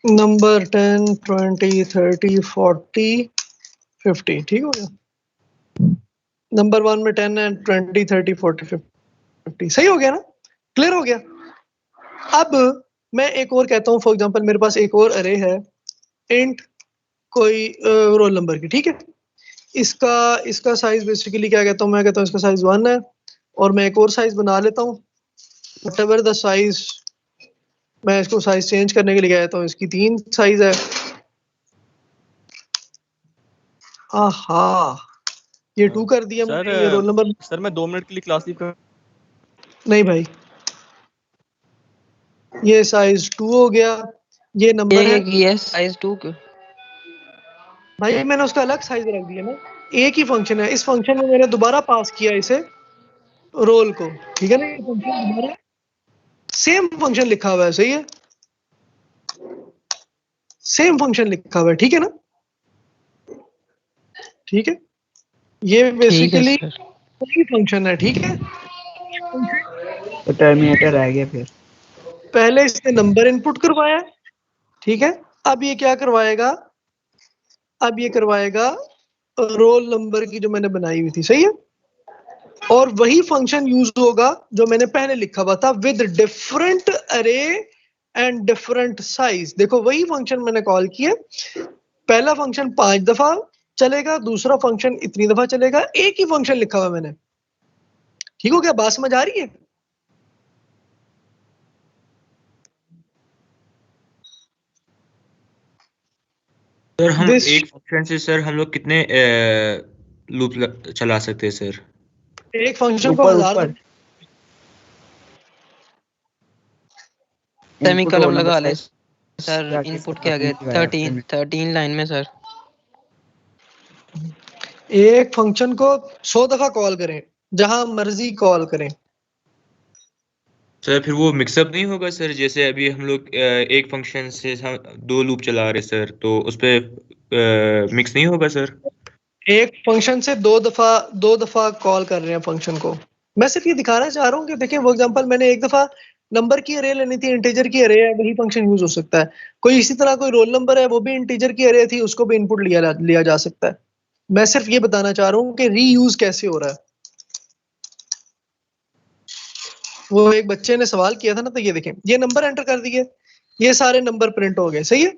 नंबर 10, 20, 30, 40, 50। ठीक हो गया, नंबर 1 में 10 है, 20, 30, 40, 50 सही हो गया ना, क्लियर हो गया। अब मैं एक और कहता हूँ, फॉर एग्जांपल मेरे पास एक और अरे है, इंट कोई रोल नंबर की। ठीक है, इसका इसका साइज बेसिकली क्या कहता हूँ, मैं कहता हूँ इसका साइज 1 है, और मैं एक और साइज बना लेता हूँ, व्हाटएवर द साइज। मैं इसको साइज चेंज करने के लिए कहता हूँ, इसकी 3 साइज है। आहा, ये 2 कर दिया सर मैंने, ये रोल नंबर। सर मैं 2 मिनट के लिए क्लास लीव कर। नहीं भाई, ये साइज 2 हो गया, ये नंबर है ये साइज 2 भाई, मैंने उसका अलग साइज रख दिया ना, एक ही फंक्शन है। इस फंक्शन में मैंने दोबारा पास किया इसे रोल को। ठीक है ना, ये फंक्शन दोबारा सेम फंक्शन लिखा हुआ है, सही है, सेम फंक्शन लिखा हुआ है। ठीक है ना, ठीक है, ये बेसिकली वही फंक्शन है। ठीक है, तो टर्मिनेटर रह गया फिर। पहले इसने नंबर इनपुट करवाया, ठीक है, अब ये क्या करवाएगा, अब ये करवाएगा रोल नंबर की जो मैंने बनाई हुई थी। सही है, और वही फंक्शन यूज होगा जो मैंने पहले लिखा हुआ था, विद डिफरेंट अरे एंड डिफरेंट साइज। देखो वही फंक्शन मैंने कॉल किया, पहला फंक्शन 5 दफा चलेगा, दूसरा फंक्शन इतनी दफा चलेगा, एक ही फंक्शन लिखा हुआ मैंने। ठीक हो गया, बात समझ आ रही है? सर हम This- एक फंक्शन से सर हम लोग कितने लूप चला सकते हैं सर? एक फंक्शन को ऊपर 1000 ऊपर सेमी इनपुट कॉलम रोल लगा नंबर ले सर। क्या किस इनपुट तरह क्या आपने गया? लगाया 13 लाइन में सर। एक फंक्शन को 100 दफा कॉल करें, जहां मर्जी कॉल करें। सर फिर वो मिक्सअप नहीं होगा सर? जैसे अभी हम लोग एक फंक्शन से हम 2 लूप चला रहे सर, तो उस पे मिक्स नहीं होगा सर? एक फंक्शन से दो दफा कॉल कर रहे हैं फंक्शन को। मैं सिर्फ ये दिखाना चाह रहा हूँ कि देखिए, फॉर एग्जांपल मैंने एक दफा नंबर की अरे लेनी थी, इंटीजर की अरे है, वही फंक्शन यूज हो सकता है। कोई इसी तरह कोई रोल नंबर है, वो भी इंटीजर की अरे थी, उसको भी इनपुट लिया जा सकता है। मैं सिर्फ ये बताना चाह रहा हूँ कि रीयूज कैसे हो रहा है। वो एक बच्चे ने सवाल किया था ना, तो ये देखें, ये नंबर एंटर कर दिए, ये सारे नंबर प्रिंट हो गए, सही है,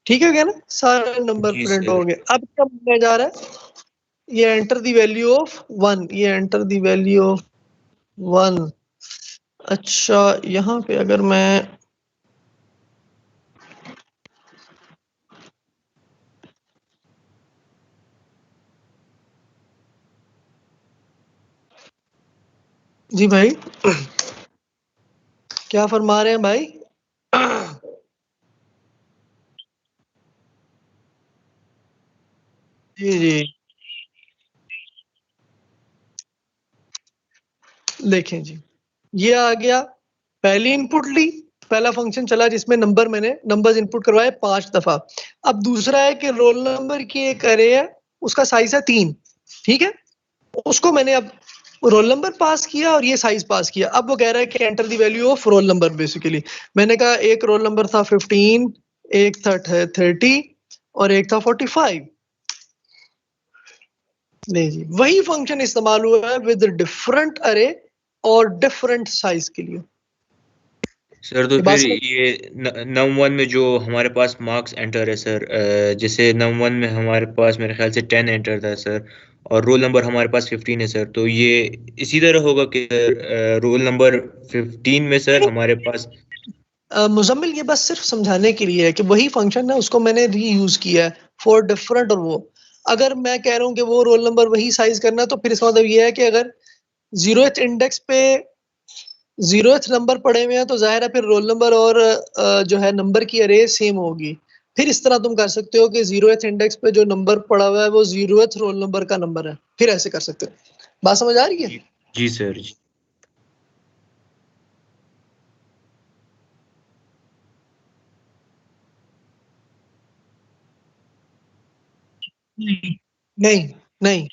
ठीक है क्या ना, सारे नंबर जी प्रिंट हो सर। गए। अब क्या होने जा रहा है, ये एंटर द वैल्यू ऑफ 1, ये एंटर द वैल्यू ऑफ 1। अच्छा, यहाँ पे अगर मैं जी भाई क्या फरमा रहे हैं भाई? जी जी, देखें जी, ये आ गया, पहली इनपुट ली, पहला फंक्शन चला जिसमें मैंने नंबर्स इनपुट करवाए 5 दफा। अब दूसरा है कि रोल नंबर की एक अरे है, उसका साइज है 3, ठीक है, उसको मैंने अब रोल नंबर पास किया और ये साइज पास किया। अब वो कह रहा है कि enter the value of roll number. Basically मैंने कहा एक रोल नंबर था 15, एक था 30 और एक था 45। नहीं जी, वही फंक्शन इस्तेमाल हुआ है विद डिफरेंट अरे और डिफरेंट साइज के लिए। सर तो ये बात फिर समझ, ये नम 1 में जो हमारे पास मार्क्स एंटर है सर, जैसे नम 1 में हमारे पास मेरे ख्याल से 10 एंटर था सर, और रोल नंबर हमारे पास 15 है सर, तो ये इसी तरह होगा कि रोल नंबर 15 में सर हमारे पास। मुजम्मिल ये बस सिर्फ समझाने के लिए है कि वही फंक्शन है, उसको मैंने रीयूज किया है फॉर डिफरेंट। और वो अगर मैं कह रहा हूँ कि वो रोल नंबर वही साइज करना, तो फिर इसका मतलब ये है कि अगर 0th इंडेक्स पे 0th नंबर पड़े हुए हैं, तो जाहिर है फिर रोल नंबर और जो है नंबर की अरे सेम होगी। फिर इस तरह तुम कर सकते हो कि 0th इंडेक्स पे जो नंबर पड़ा हुआ है वो 0th रोल नंबर का नंबर है, फिर ऐसे कर सकते हो। बात समझ आ रही है? जी सर जी। नहीं नहीं नहीं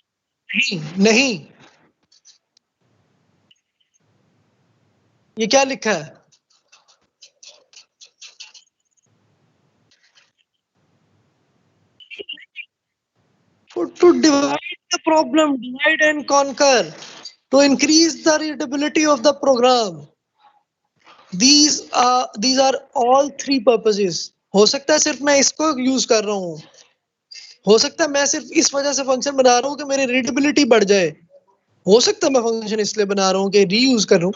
नहीं नहीं, ये क्या लिखा है? To divide the problem, divide and conquer, to increase the readability of the program. These are all 3 purposes. हो सकता है सिर्फ मैं इसको यूज कर रहा हूँ, हो सकता है मैं सिर्फ इस वजह से फंक्शन बना रहा हूँ कि मेरी रीडेबिलिटी बढ़ जाए, हो सकता है मैं फंक्शन इसलिए बना रहा हूँ कि रीयूज कर रहा हूँ,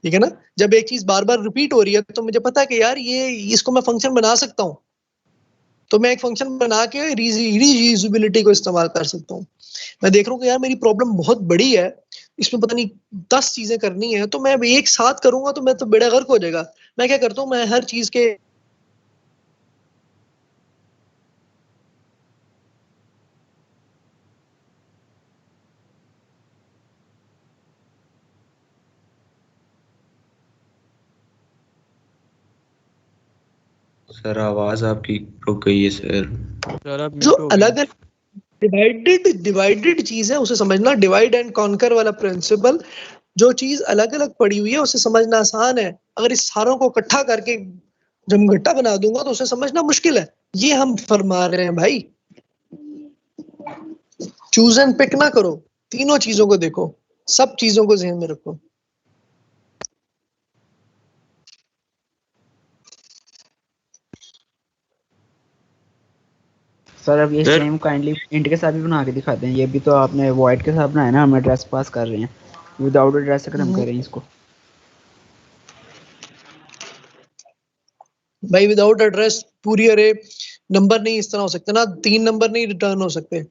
ठीक है ना। जब एक चीज बार बार रिपीट हो रही है तो मुझे पता है कि यार ये इसको मैं फंक्शन बना सकता हूँ, तो मैं एक फंक्शन बना के रीयूजेबिलिटी को इस्तेमाल कर सकता हूँ। मैं देख रहा हूँ कि यार मेरी प्रॉब्लम बहुत बड़ी है, इसमें पता नहीं 10 चीजें करनी है, तो मैं एक साथ करूंगा तो मैं तो बेड़ा गर्क हो जाएगा। मैं क्या करता हूँ, मैं हर चीज के सर आवाज आपकी रुक गई है सर। सर आप जो म्यूट हो गए। अलग डिवाइडेड चीज है उसे समझना, डिवाइड एंड कॉन्कर वाला प्रिंसिपल। जो चीज अलग अलग पड़ी हुई है उसे समझना आसान है, अगर इस सारों को इकट्ठा करके जब मैं गट्टा बना दूंगा तो उसे समझना मुश्किल है। ये हम फरमा रहे हैं भाई, चूज एंड पिक ना करो, तीनों चीजों को देखो, सब चीजों को ध्यान में रखो। सर अब ये सर सेम काइंडली इंट के साथ भी बना के दिखाते हैं। ये भी तो आपने वॉइड के साथ बनाया ना, हम एड्रेस पास कर रहे हैं, विदाउट एड्रेस अगर हम कर रहे हैं इसको। भाई विदाउट एड्रेस पूरी अरे नंबर नहीं इस तरह हो सकते ना, 3 नंबर नहीं रिटर्न हो सकते।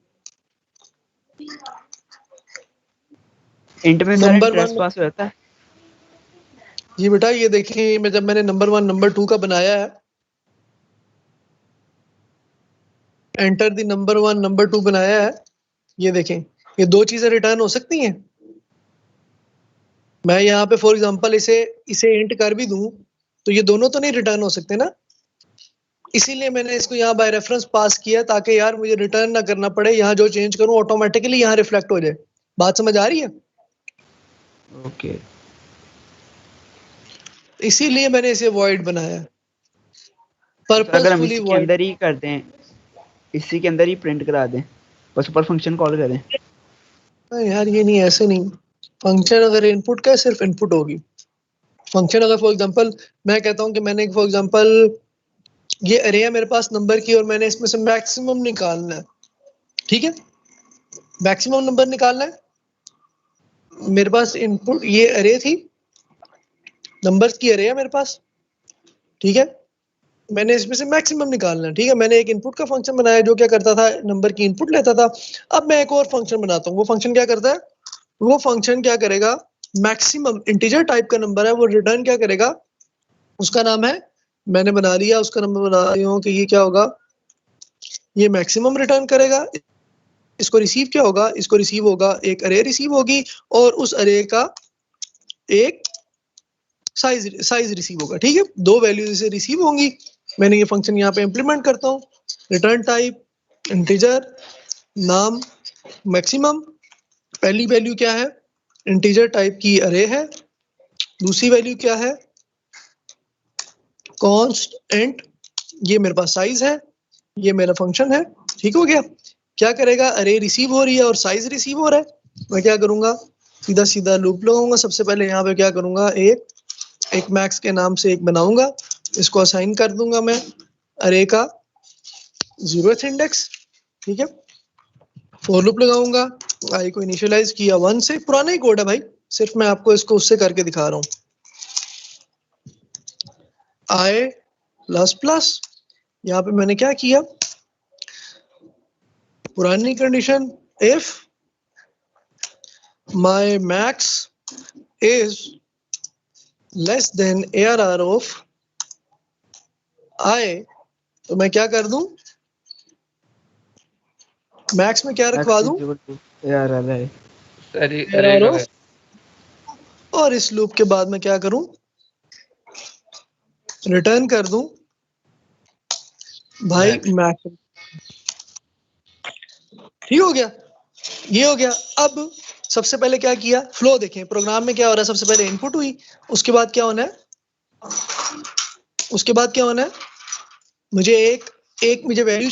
इंट में सर नंबर एड्रेस 1 पास हो जाता है। जी बेटा ये देखिए मैं जब मैंने नंबर 1 नंबर 2 का बनाया है, एंटर द नंबर 1 नंबर 2 बनाया है, ये देखें ये दो चीजें रिटर्न हो सकती हैं। मैं यहाँ पे फॉर एग्जांपल इसे इंट कर भी दूं तो ये दोनों तो नहीं रिटर्न हो सकते ना, इसीलिए मैंने इसको यहाँ बाय रेफरेंस पास किया ताकि यार मुझे रिटर्न ना करना पड़े, यहाँ जो चेंज करूँ ऑटोमेटिकली यहाँ रिफ्लेक्ट हो जाए। बात समझ आ रही है? ओके इसीलिए मैंने इसे वॉइड बनाया है, तो अगर हम पर्पसफुली इसी के वॉइड। अंदर ही कर दें, इसी के अंदर ही प्रिंट करा दें, बस ऊपर फंक्शन कॉल करें। यार ये नहीं, ऐसे नहीं। फंक्शन अगर इनपुट का है सिर्फ इनपुट होगी। फंक्शन अगर फॉर एग्जांपल मैं कहता हूँ कि मैंने फॉर एग्जांपल ये अरे है मेरे पास नंबर की और मैंने इसमें से मैक्सिमम निकालना है, ठीक है, मैक्सिमम नंबर निकालना है। मेरे पास इनपुट ये अरे थी, नंबर्स की अरे है मेरे पास, ठीक है, मैंने इसमें से मैक्सिमम निकालना है, ठीक है। मैंने एक इनपुट का फंक्शन बनाया जो क्या करता था, नंबर की इनपुट लेता था। अब मैं एक और फंक्शन बनाता हूँ, वो फंक्शन क्या करता है, वो फंक्शन क्या करेगा, मैक्सिमम इंटीजर टाइप का नंबर है वो रिटर्न क्या करेगा, उसका नाम है, मैंने बना लिया उसका नंबर बना रही हूँ कि ये क्या होगा, ये मैक्सिमम रिटर्न करेगा। इसको रिसीव क्या होगा, इसको रिसीव होगा एक अरे रिसीव होगी और उस अरे का एक साइज रिसीव होगा, ठीक है, दो वैल्यूज इसे रिसीव होंगी। मैंने ये फंक्शन यहाँ पे इंप्लीमेंट करता हूँ, रिटर्न टाइप इंटीजर, नाम मैक्सिमम। पहली वैल्यू क्या है, इंटीजर टाइप की अरे है, दूसरी वैल्यू क्या है, कांस्टेंट, ये मेरे पास साइज है, ये मेरा फंक्शन है, ठीक हो गया। क्या करेगा, अरे रिसीव हो रही है और साइज रिसीव हो रहा है, मैं क्या करूंगा, सीधा सीधा लूप लगाऊंगा। सबसे पहले यहाँ पे क्या करूंगा, एक मैक्स के नाम से एक बनाऊंगा, इसको असाइन कर दूंगा मैं अरे का 0th इंडेक्स, ठीक है। फॉर लूप लगाऊंगा, आई को इनिशियलाइज किया 1 से, पुराना ही कोड है भाई, सिर्फ मैं आपको इसको उससे करके दिखा रहा हूँ। आई प्लस प्लस, यहाँ पे मैंने क्या किया, पुरानी condition, if my max is less than ARR of i, तो मैं क्या कर दूं, मैक्स में क्या रखवा दूं, यार अरे अरे ARR का ऑफ, और इस लूप के बाद मैं क्या करूं, रिटर्न कर दूं भाई मैक्स, ठीक हो गया, ये हो गया। अब सबसे पहले क्या किया, फ्लो देखें प्रोग्राम में क्या हो रहा है, सबसे पहले इनपुट हुई, उसके बाद क्या होना है, उसके बाद क्या होना है, मुझे एक मुझे वैल्यू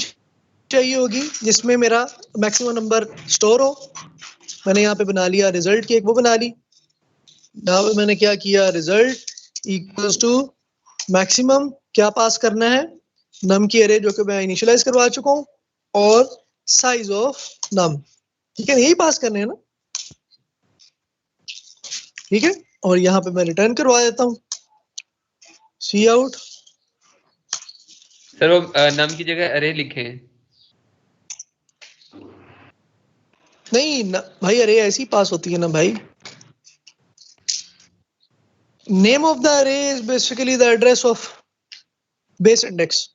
चाहिए होगी जिसमें मेरा मैक्सिमम नंबर स्टोर हो। मैंने यहाँ पे बना लिया रिजल्ट की एक वो बना ली, यहाँ पे मैंने क्या किया, रिजल्ट इक्वल्स टू मैक्सिमम, क्या पास करना है, नम की अरे जो कि मैं इनिशियलाइज करवा चुका हूँ, और साइज ऑफ नम, ठीक है, यही पास करने हैं ना, ठीक है। और यहाँ पे मैं रिटर्न करवा देता हूँ सी आउट। सर वो नम की जगह अरे लिखे हैं। नहीं न, भाई अरे ऐसी पास होती है ना भाई, नेम ऑफ द अरे is basically the address of base index.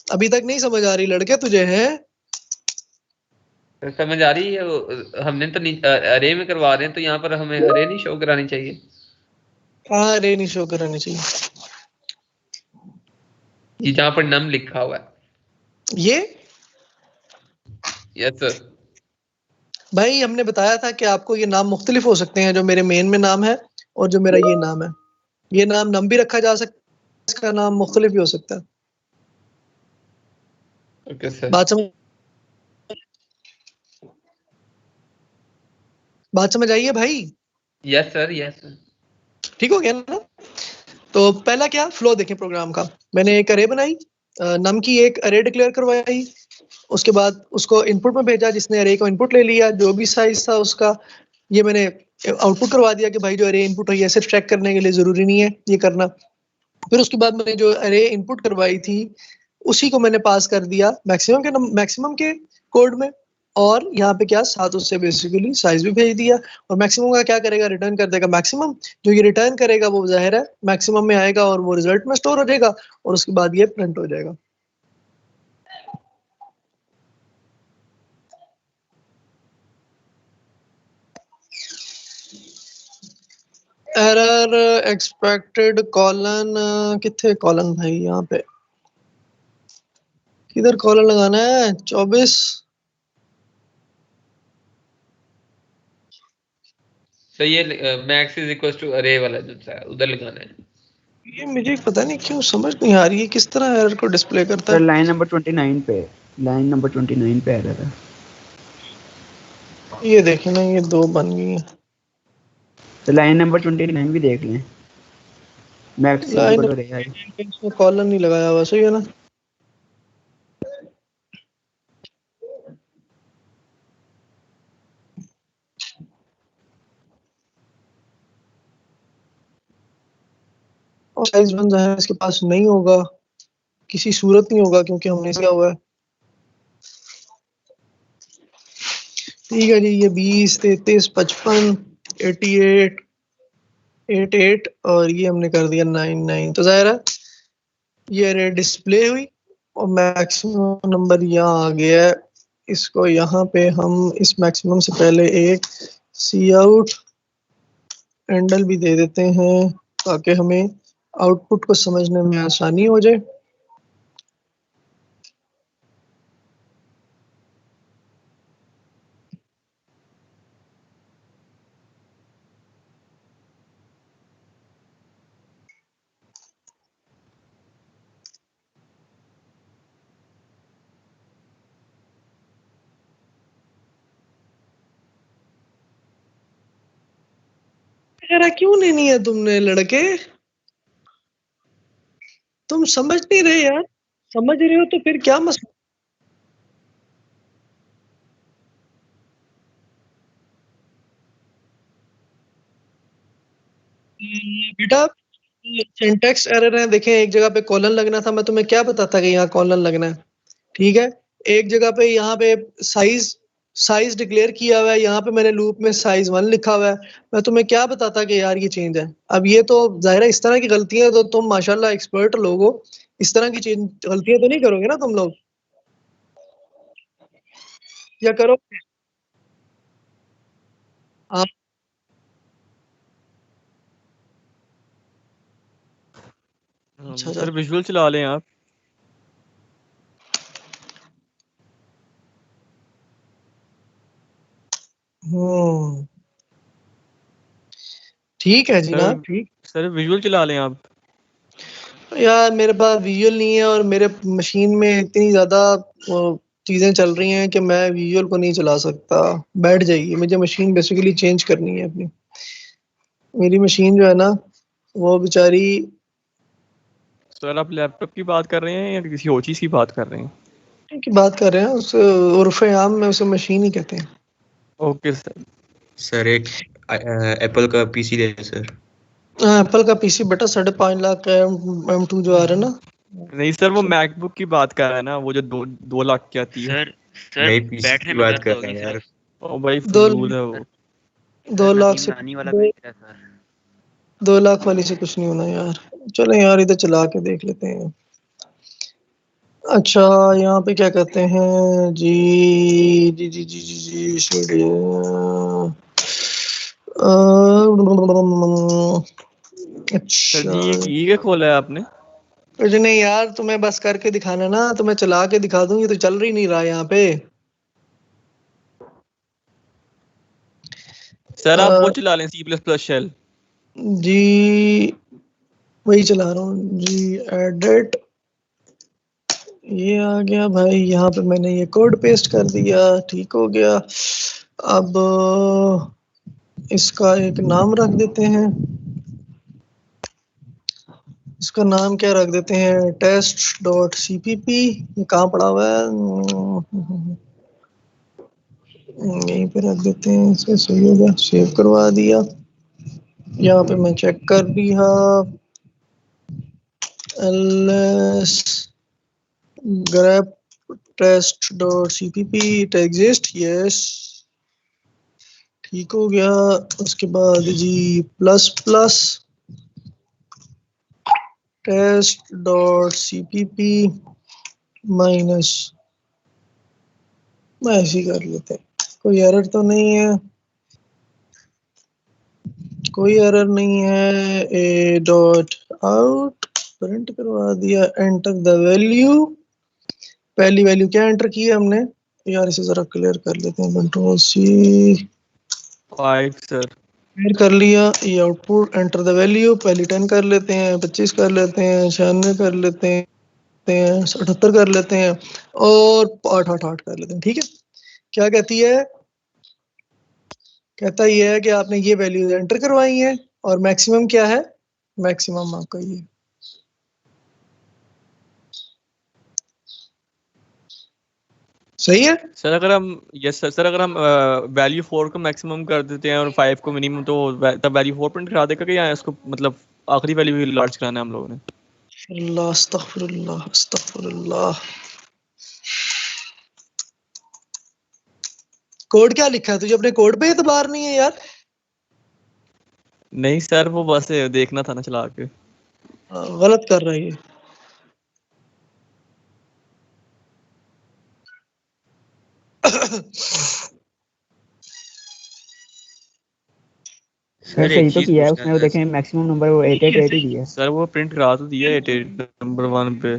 अभी तक नहीं समझ आ रही लड़के तुझे, है समझ आ रही है, हमने तो अरे में करवा रहे हैं तो यहाँ पर हमें अरे नहीं शो करानी चाहिए। हाँ अरे नहीं शो करानी चाहिए, ये जहाँ पर नम लिखा हुआ है। ये यस सर। भाई हमने बताया था कि आपको ये नाम मुख्तलिफ हो सकते हैं, जो मेरे मेन में नाम है और जो मेरा ये नाम है, ये नाम नम भी रखा जा सकता है, इसका नाम मुख्तलिफ भी हो सकता है। Okay sir. बात समझ आई है भाई? Yes sir, yes sir. ठीक हो गया ना। तो पहला क्या, फ्लो देखें प्रोग्राम का, मैंने एक अरे बनाई, नम की एक अरे डिक्लेयर करवाई, उसके बाद उसको इनपुट में भेजा, जिसने अरे को इनपुट ले लिया, जो भी साइज था उसका, ये मैंने आउटपुट करवा दिया कि भाई जो अरे इनपुट है ये सिर्फ चेक करने के लिए, जरूरी नहीं है ये करना। फिर उसके बाद मैंने जो अरे इनपुट करवाई थी उसी को मैंने पास कर दिया मैक्सिमम के कोड में, और यहाँ पे क्या साथ उससे बेसिकली साइज भी भेज दिया, और मैक्सिमम का क्या करेगा, रिटर्न कर देगा मैक्सिमम। जो ये रिटर्न करेगा वो जाहिर है मैक्सिमम में आएगा और वो रिजल्ट में स्टोर हो जाएगा, और उसके बाद ये प्रिंट हो जाएगा। एरर एक्सपेक्टेड कॉलन, कितने कॉलन भाई, यहाँ पे किधर कॉलन लगाना है, 24। तो ये मैक्स इज इक्वल टू अरे वाला जो था उधर लगाना है। ये मुझे पता नहीं क्यों समझ नहीं आ रही है किस तरह एरर को डिस्प्ले करता है। सर लाइन नंबर 29 पे, लाइन नंबर 29 पे एरर है। ये देखें ना, ये 2 बन गई है। तो लाइन नंबर 29 भी देख लें, मैक्स लाइन इक्वल रहेगा। इसमें कॉलन नहीं लगाया हुआ, सही है ना। और साइज 1 जो है इसके पास नहीं होगा, किसी सूरत नहीं होगा, क्योंकि हमने किया हुआ है। ठीक है जी, ये 20, 33, 55, 88, 88 और ये हमने कर दिया 99। तो जाहिर है ये एरर डिस्प्ले हुई और मैक्सिमम नंबर यहाँ आ गया है। इसको यहाँ पे हम इस मैक्सिमम से पहले एक सी आउट हैंडल भी दे देते हैं ताकि हमें आउटपुट को समझने में आसानी हो जाए। मेरा क्यों नहीं है तुमने लड़के, तुम समझ नहीं रहे यार, समझ रहे हो तो फिर क्या मसला। बेटा सिंटैक्स एरर है, देखें एक जगह पे कॉलन लगना था, मैं तुम्हें क्या बताता कि यहाँ कॉलन लगना है, ठीक है। एक जगह पे यहाँ पे साइज डिक्लेयर किया हुआ है, यहाँ पे मैंने लूप में साइज 1 लिखा हुआ है, मैं तुम्हें क्या बताता कि यार ये चेंज है। अब ये तो जाहिर है इस तरह की गलतियां तो तुम माशाल्लाह एक्सपर्ट लोग हो, इस तरह की गलतियां तो नहीं करोगे ना तुम लोग, या करो आप। अच्छा सर विजुअल चला लें आप। ठीक है जी ना, ठीक। सर विजुअल चला लें आप। यार मेरे पास विजुअल नहीं है और मेरे मशीन में इतनी ज़्यादा चीज़ें चल रही हैं कि मैं विजुअल को नहीं चला सकता, बैठ जाएगी। मुझे मशीन बेसिकली चेंज करनी है अपनी। मेरी मशीन जो है ना वो बेचारी। सर आप लैपटॉप की बात कर रहे हैं या किसी और चीज़ की बात कर रहे हैं? की बात कर रहे हैं, उस उर्फ़े आम में उसे मशीन ही कहते हैं। Okay sir. सर एक एप्पल का पीसी ले सर। एप्पल का पीसी बेटा 5.5 लाख का M2 जो आ रहा है ना। नहीं सर वो मैकबुक की बात कर रहा है ना, वो जो 2 लाख की आती है। सर नहीं पीसी बैटरी की में बात दर्द कर होगी रहे हैं यार। ओ भाई फजूल है वो। 2 लाख से नानी वाला बेच रहा है सर। 2 लाख वाली से कुछ नहीं होना यार। चलें यार इधर चला के देख लेते हैं। अच्छा यहाँ पे क्या कहते हैं जी, जी जी जी जी जी सर अच्छा जी ये क्या खोला है आपने? कुछ नहीं यार, तुम्हें बस करके दिखाना ना, तुम्हें चला के दिखा दूंगी, तो चल रही नहीं रहा यहाँ पे। सर आप वो चला लें C++ शेल। जी वही चला रहा हूँ जी। एडिट, ये आ गया भाई, यहाँ पे मैंने ये कोड पेस्ट कर दिया, ठीक हो गया। अब इसका एक नाम रख देते हैं, इसका नाम क्या रख देते हैं, test.cpp। ये कहाँ पड़ा हुआ है, यहीं पे रख देते हैं, इससे सही होगा। सेव करवा दिया, यहाँ पे मैं चेक कर लिया, ls grep test.cpp it exists, yes, ठीक हो गया। उसके बाद जी प्लस प्लस test.cpp माइनस, ऐसे ही कर लेते हैं, कोई एरर तो नहीं है, कोई एरर नहीं है। ए डॉट आउट प्रिंट करवा दिया, एंटर द वैल्यू। पहली वैल्यू क्या एंटर की है हमने यार, इसे जरा क्लियर कर लेते हैं, कंट्रोल सी 5 सर। क्लियर कर लिया। ये आउटपुट एंटर द वैल्यू, पहली 10 कर लेते हैं, 25 कर लेते हैं, 96 कर लेते हैं, 78 कर लेते हैं और 888 कर लेते हैं। ठीक है, क्या कहती है, कहता ये है कि आपने ये वैल्यू एंटर करवाई है और मैक्सिमम क्या है, मैक्सिमम आपका ये सही है। सर अगर हम यस सर अगर हम वैल्यू 4 को मैक्सिमम कर देते हैं और 5 को मिनिमम, तो तब वैल्यू 4 प्रिंट करा देगा कि या इसको मतलब आखिरी वैल्यू भी लार्ज कराना है हम लोगों ने? अल्लाह अस्तगफिरुल्लाह अस्तगफिरुल्लाह। कोड क्या लिखा है तुझे, अपने कोड पे एतबार नहीं है यार? नहीं सर, वो बस देखना था ना चला के। गलत कर रहा है ये। सर सही तो किया है उसने, वो देखें मैक्सिमम नंबर वो 888 ही दिया है। सर वो प्रिंट करा तो दिया 88 नंबर 1 पे।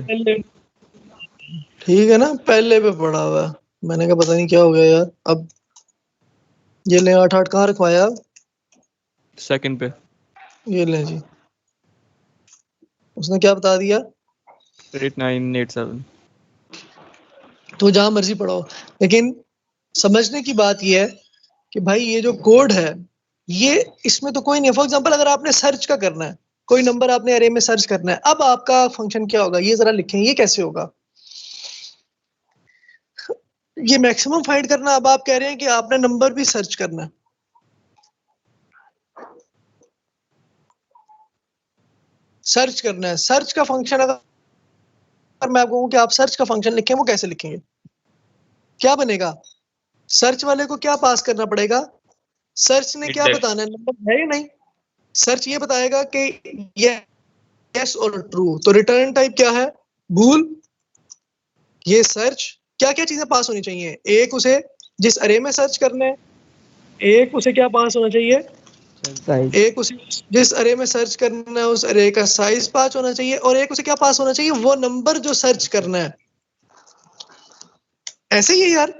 ठीक है ना, पहले पे पड़ा हुआ है, मैंने कहा पता नहीं क्या हो गया यार। अब ये ले 88 कहाँ रखवाया? सेकंड पे। ये ले जी, उसने क्या बता दिया? 8987। तो जहां मर्जी पढ़ाओ, लेकिन समझने की बात ये है कि भाई ये जो कोड है ये इसमें तो कोई नहीं है। फॉर एग्जांपल अगर आपने सर्च का करना है, कोई नंबर आपने अरे में सर्च करना है, अब आपका फंक्शन क्या होगा ये जरा लिखें, ये कैसे होगा? ये मैक्सिमम फाइंड करना, अब आप कह रहे हैं कि आपने नंबर भी सर्च करना है। सर्च करना है, सर्च का फंक्शन अगर मैं आपको कहूं कि आप सर्च का फंक्शन लिखें, वो कैसे लिखेंगे, क्या बनेगा? सर्च वाले को क्या पास करना पड़ेगा? सर्च ने क्या बताना है, नंबर है या नहीं? सर्च ये बताएगा कि यस और ट्रू, तो रिटर्न टाइप क्या है? बूल। ये सर्च क्या क्या चीजें पास होनी चाहिए? एक उसे जिस अरे में सर्च करना है, एक उसे क्या पास होना चाहिए? एक उसे जिस अरे में सर्च करना है उस अरे का साइज पास होना चाहिए, और एक उसे क्या पास होना चाहिए? वो नंबर जो सर्च करना है। ऐसे ही है यार?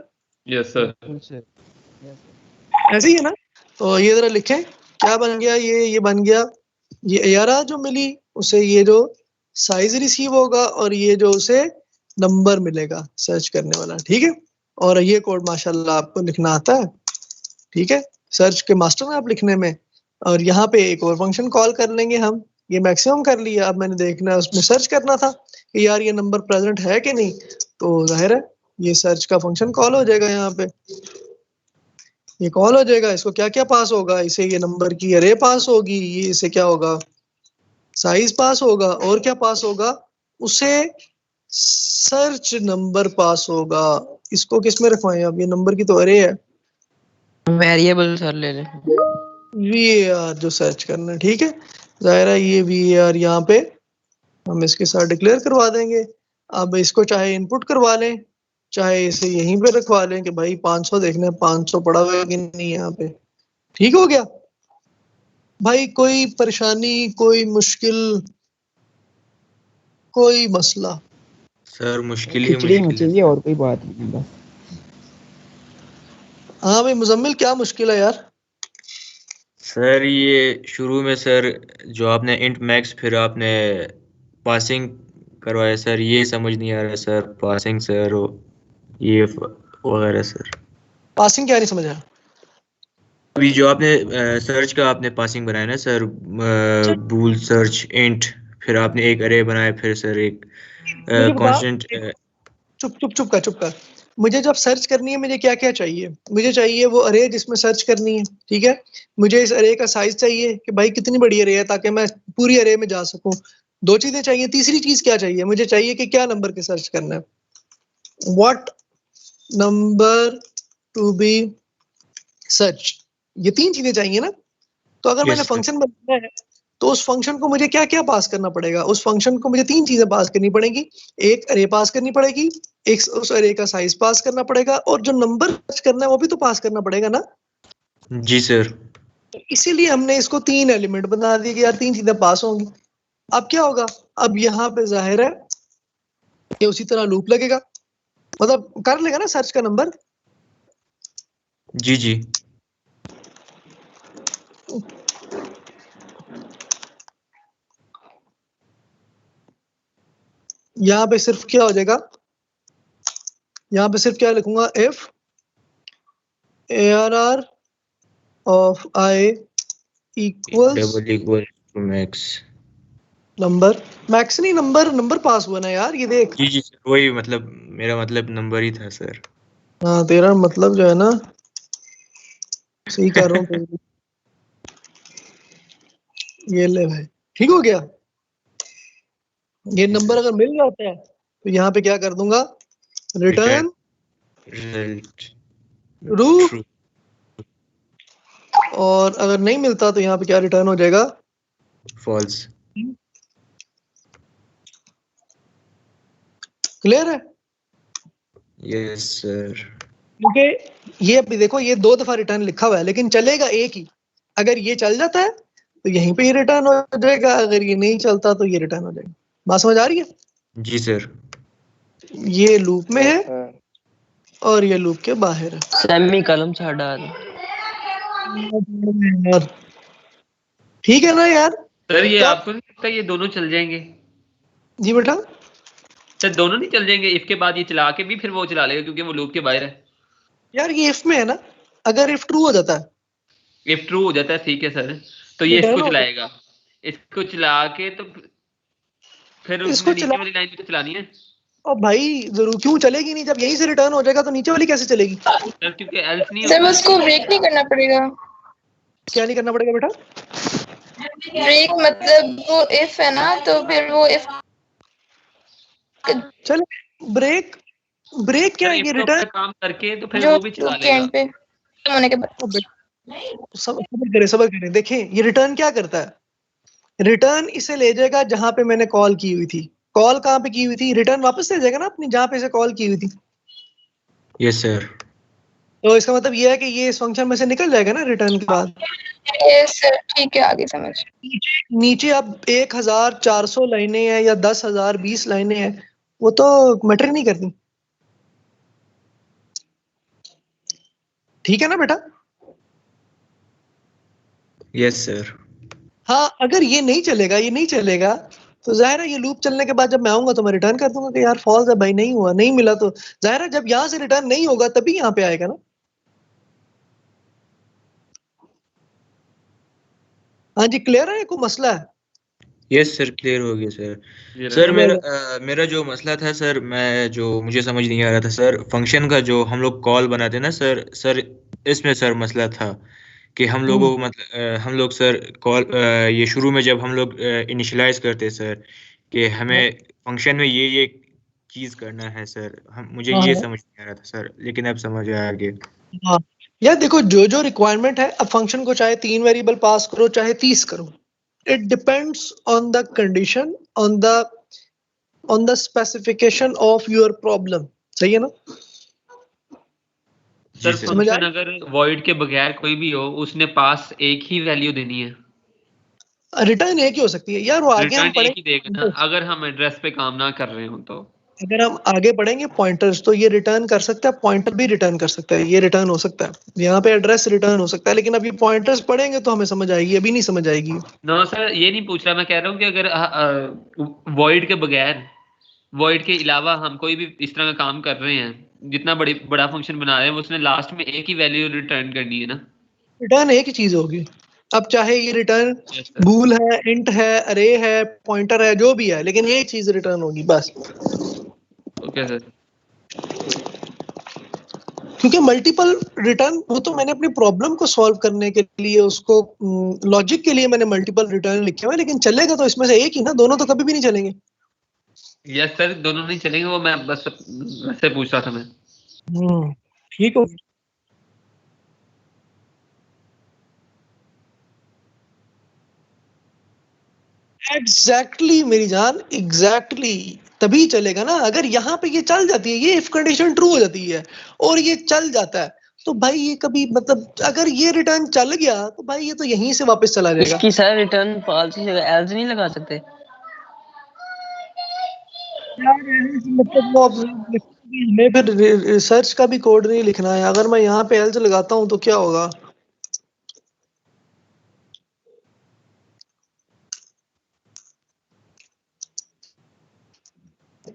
Yes sir. ऐसे ही है ना? तो ये जरा लिखें, क्या बन गया ये बन गया, ये एआरआर जो मिली उसे ये जो साइज रिसीव होगा और ये जो उसे नंबर मिलेगा सर्च करने वाला। ठीक है, और ये कोड माशाल्लाह आपको लिखना आता है। ठीक है, सर्च के मास्टर में आप लिखने में। और यहाँ पे एक और फंक्शन कॉल कर लेंगे हम, ये मैक्सिमम कर लिया। अब मैंने देखना है, उसमें सर्च करना था कि यार ये नंबर प्रेजेंट है कि नहीं, तो जाहिर है ये सर्च का फंक्शन कॉल हो जाएगा। यहाँ पे ये कॉल हो जाएगा, इसको क्या क्या पास होगा? इसे ये नंबर की अरे पास होगी, ये इसे क्या होगा? साइज पास होगा, और क्या पास होगा? उसे सर्च नंबर पास होगा। इसको किस में रखवाएं? अब ये नंबर की तो अरे है, वेरिएबल सर ले लें। VAR जो सर्च करना है। ठीक है, जाहिर है ये VAR यहाँ पे हम इसके साथ डिक्लेयर करवा देंगे। अब इसको चाहे इनपुट करवा लें, चाहे इसे यहीं पे रखवा लें कि भाई 500 देखना है 500 पड़ा हुआ है कि नहीं यहाँ पे। ठीक हो गया भाई? कोई परेशानी, कोई मुश्किल, कोई मसला? सर मुश्किल ही खिचड़ी मुश्किल है। मचेगी और कोई बात नहीं बस। हाँ भाई मुजम्मिल, क्या मुश्किल है यार? सर ये शुरू में सर जो आपने इंट मैक्स फिर आपने पासिंग करवाया सर, ये समझ नहीं आ रहा सर। पासिंग सर ये वगैरह सर। पासिंग क्या नहीं समझ आया? अभी जो आपने सर्च का आपने पासिंग बनाया ना सर, बूल सर्च इंट, फिर आपने एक अरे बनाया, फिर सर एक कांस्टेंट। चुप कर। मुझे जब सर्च करनी है मुझे क्या क्या चाहिए? मुझे चाहिए वो अरे जिसमें सर्च करनी है। ठीक है, मुझे इस अरे का साइज चाहिए कि भाई कितनी बड़ी अरे है ताकि मैं पूरी अरे में जा सकूं। 2 चीजें चाहिए। तीसरी चीज क्या चाहिए? मुझे चाहिए कि क्या नंबर के सर्च करना है। What number to be search, ये 3 चीजें चाहिए ना। तो अगर मैंने फंक्शन बनाना है तो उस फंक्शन को मुझे क्या क्या पास करना पड़ेगा? उस फंक्शन को मुझे 3 चीजें पास करनी पड़ेगी। एक अरे पास करनी पड़ेगी, एक उस अरे का साइज पास करना पड़ेगा, और जो नंबर सर्च करना है वो भी तो पास करना पड़ेगा ना। जी सर। तो इसीलिए हमने इसको 3 एलिमेंट बना दिए कि यार 3 चीजें पास होंगी। अब क्या होगा? अब यहाँ पे जाहिर है कि उसी तरह लूप लगेगा, मतलब कर लेगा ना सर्च का नंबर। जी जी। यहाँ पे सिर्फ क्या हो जाएगा? यहाँ पे सिर्फ क्या लिखूंगा? If ARR of I equals double equal to max. Number, max नहीं, नंबर पास हुआ ना यार, ये देख। जी जी सर, वही मतलब मेरा मतलब नंबर ही था सर। हाँ तेरा मतलब जो है ना, सही कर रहा हूँ। ये ले भाई, ठीक हो गया। ये नंबर अगर मिल जाता है तो यहाँ पे क्या कर दूंगा? Return result true. ट्रू। और अगर नहीं मिलता तो यहाँ पे क्या रिटर्न हो जाएगा? फॉल्स। क्लियर है? Yes sir. क्योंकि ये अभी देखो, ये 2 दफा रिटर्न लिखा हुआ है लेकिन चलेगा एक ही। अगर ये चल जाता है तो यहीं पे ही रिटर्न हो जाएगा, अगर ये नहीं चलता तो ये रिटर्न हो जाएगा। बात समझ आ रही है? जी सर। ये लूप में है और ये लूप के बाहर है। सेमी कॉलम छाड़ा ठीक है ना यार? सर ये आपको नहीं लगता ये दोनों चल जाएंगे? जी बेटा, सर दोनों नहीं चल जाएंगे? इफ के बाद ये चला के भी फिर वो चला लेगा क्योंकि वो लूप के बाहर है। यार ये इफ में है ना, अगर इफ ट्रू हो जाता है, इफ ट्रू हो जाता है ठीक है सर, तो ये इसको चलाएगा। इसको चला के तो फिर उसने नीचे वाली लाइन भी तो चलानी है। और भाई जरूर क्यों चलेगी नहीं? जब यहीं से रिटर्न हो जाएगा तो नीचे वाली कैसे चलेगी? सर क्योंकि एल्स नहीं सर उसको ब्रेक नहीं करना पड़ेगा। क्या नहीं करना पड़ेगा बेटा? ब्रेक मतलब वो इफ है ना, तो फिर वो इफ चल ब्रेक क्या है? ये रिटर्न काम करके तो फिर वो भी चला लेगा पे होने के बाद। सबर करें, देखें ये रिटर्न क्या करता है। रिटर्न इसे ले जाएगा जहां पे मैंने कॉल की हुई थी। कॉल कहां पे की हुई थी? रिटर्न वापस ले जाएगा ना अपनी जहां पे इसे कॉल की हुई थी। Yes sir. तो इसका मतलब ये है कि ये इस फंक्शन में से निकल जाएगा ना रिटर्न के बाद। यस सर, ठीक है, आगे समझ। नीचे अब 1400 लाइनें हैं या 10,000 20 लाइनें हैं, वो तो मैटर नहीं करती। ठीक है ना बेटा? Yes sir. हाँ, अगर ये नहीं चलेगा तो जाहिर है ये लूप चलने के बाद जब मैं आऊंगा तो मैं रिटर्न कर दूंगा कि यार फॉल्स है भाई, नहीं हुआ, नहीं मिला। तो जाहिर है जब यहाँ से रिटर्न नहीं होगा तभी यहाँ पे आएगा ना। हाँ जी, क्लियर है? कोई मसला है? यस सर, क्लियर हो गया सर। सर मेरा जो मसला था सर, मुझे समझ नहीं आ रहा था सर, फंक्शन का जो हम लोग कॉल बनाते ना सर इसमें सर मसला था कि हम लोगों को मतलब हम लोग सर कॉल ये शुरू में जब हम लोग इनिशियलाइज करते सर कि हमें फंक्शन में ये चीज करना है सर, मुझे ये समझ नहीं आ रहा था सर, लेकिन अब समझ आ गया। हाँ यार देखो, जो रिक्वायरमेंट है, अब फंक्शन को चाहे 3 वेरिएबल पास करो चाहे 30 करो, it depends on the condition, on the specification of your problem. सही है ना? सर फंक्शन अगर वॉइड के बगैर कोई भी हो, उसने पास एक ही वैल्यू देनी है, रिटर्न एक ही हो सकती है यार। वो आगे हम एक ही देगा ना, अगर हम एड्रेस पे काम ना कर रहे हो तो। अगर हम आगे बढ़ेंगे पॉइंटर्स, तो ये रिटर्न कर सकता है, पॉइंटर भी रिटर्न कर सकता है, ये रिटर्न हो सकता है, यहाँ पे एड्रेस रिटर्न हो सकता है। लेकिन अभी पॉइंटर्स पढ़ेंगे तो हमें समझ आएगी, अभी नहीं समझ आएगी। नो सर, ये नहीं पूछ रहा, मैं कह रहा हूँ कि अगर वॉइड के बगैर, वॉइड के अलावा हम कोई भी इस तरह का काम कर रहे हैं, जितना बड़ा फंक्शन बना रहे हैं, उसने लास्ट में एक ही वैल्यू रिटर्न करनी है ना। रिटर्न एक ही चीज होगी। अब चाहे ये रिटर्न बूल है, इंट है, अरे है, पॉइंटर है, जो भी है, लेकिन एक चीज रिटर्न होगी बस। Okay sir. क्योंकि मल्टीपल रिटर्न, वो तो मैंने अपनी प्रॉब्लम को सॉल्व करने के लिए, उसको लॉजिक के लिए मैंने मल्टीपल रिटर्न लिखे हुए, लेकिन चलेगा तो इसमें से एक ही ना, दोनों तो कभी भी नहीं चलेंगे। यस सर, दोनों नहीं चलेंगे, वो मैं बस वैसे पूछ रहा था मैं। ठीक हो। एग्जैक्टली मेरी जान, एग्जैक्टली तभी चलेगा ना। अगर यहाँ पे ये चल जाती है, ये इफ कंडीशन ट्रू हो जाती है और ये चल जाता है, तो भाई ये कभी मतलब अगर ये रिटर्न चल गया तो भाई ये तो यहीं से वापस चला जाएगा। इसकी सर रिटर्न पॉलिसी एल्स नहीं लगा सकते? यार मतलब वो हमें फिर रिसर्च का भी कोड नहीं लिखना है। अगर मैं यहाँ पे एल्स लगाता हूँ तो क्या होगा?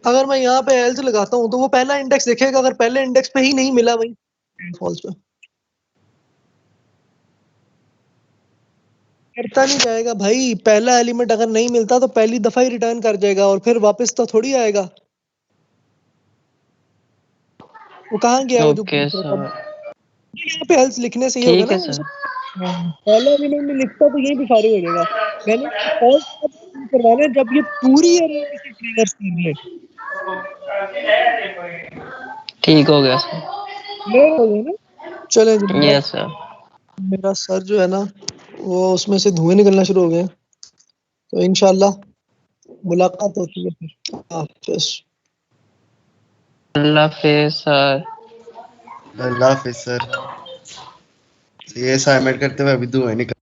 अगर मैं यहाँ पे एल्स लगाता हूँ तो वो पहला इंडेक्स देखेगा, अगर पहले इंडेक्स पे ही नहीं मिला भाई फॉल्स पे करता नहीं जाएगा भाई। पहला एलिमेंट अगर नहीं मिलता तो पहली दफा ही रिटर्न कर जाएगा और फिर वापस तो थोड़ी आएगा। वो कहाँ गया वो जो ओके सर, यहाँ पे एल्स लिखने से ही होगा ठीक ना। है सर। पहला एलिमेंट में लिखता तो यही भी फारिग हो जाएगा। मैंने फॉल्स करवाना है जब ये पूरी अरे से ट्रिगर्स कर ले। ठीक हो गया सर। क्लियर हो गया ना? चले जी, यस सर। मेरा सर जो है ना वो उसमें से धुएं निकलना शुरू हो गए, तो इंशाल्लाह मुलाकात होती है फिर। हाफिज़। अल्लाह हाफिज़ सर। अल्लाह हाफिज सर। ये असाइनमेंट करते हुए अभी धुएं निकल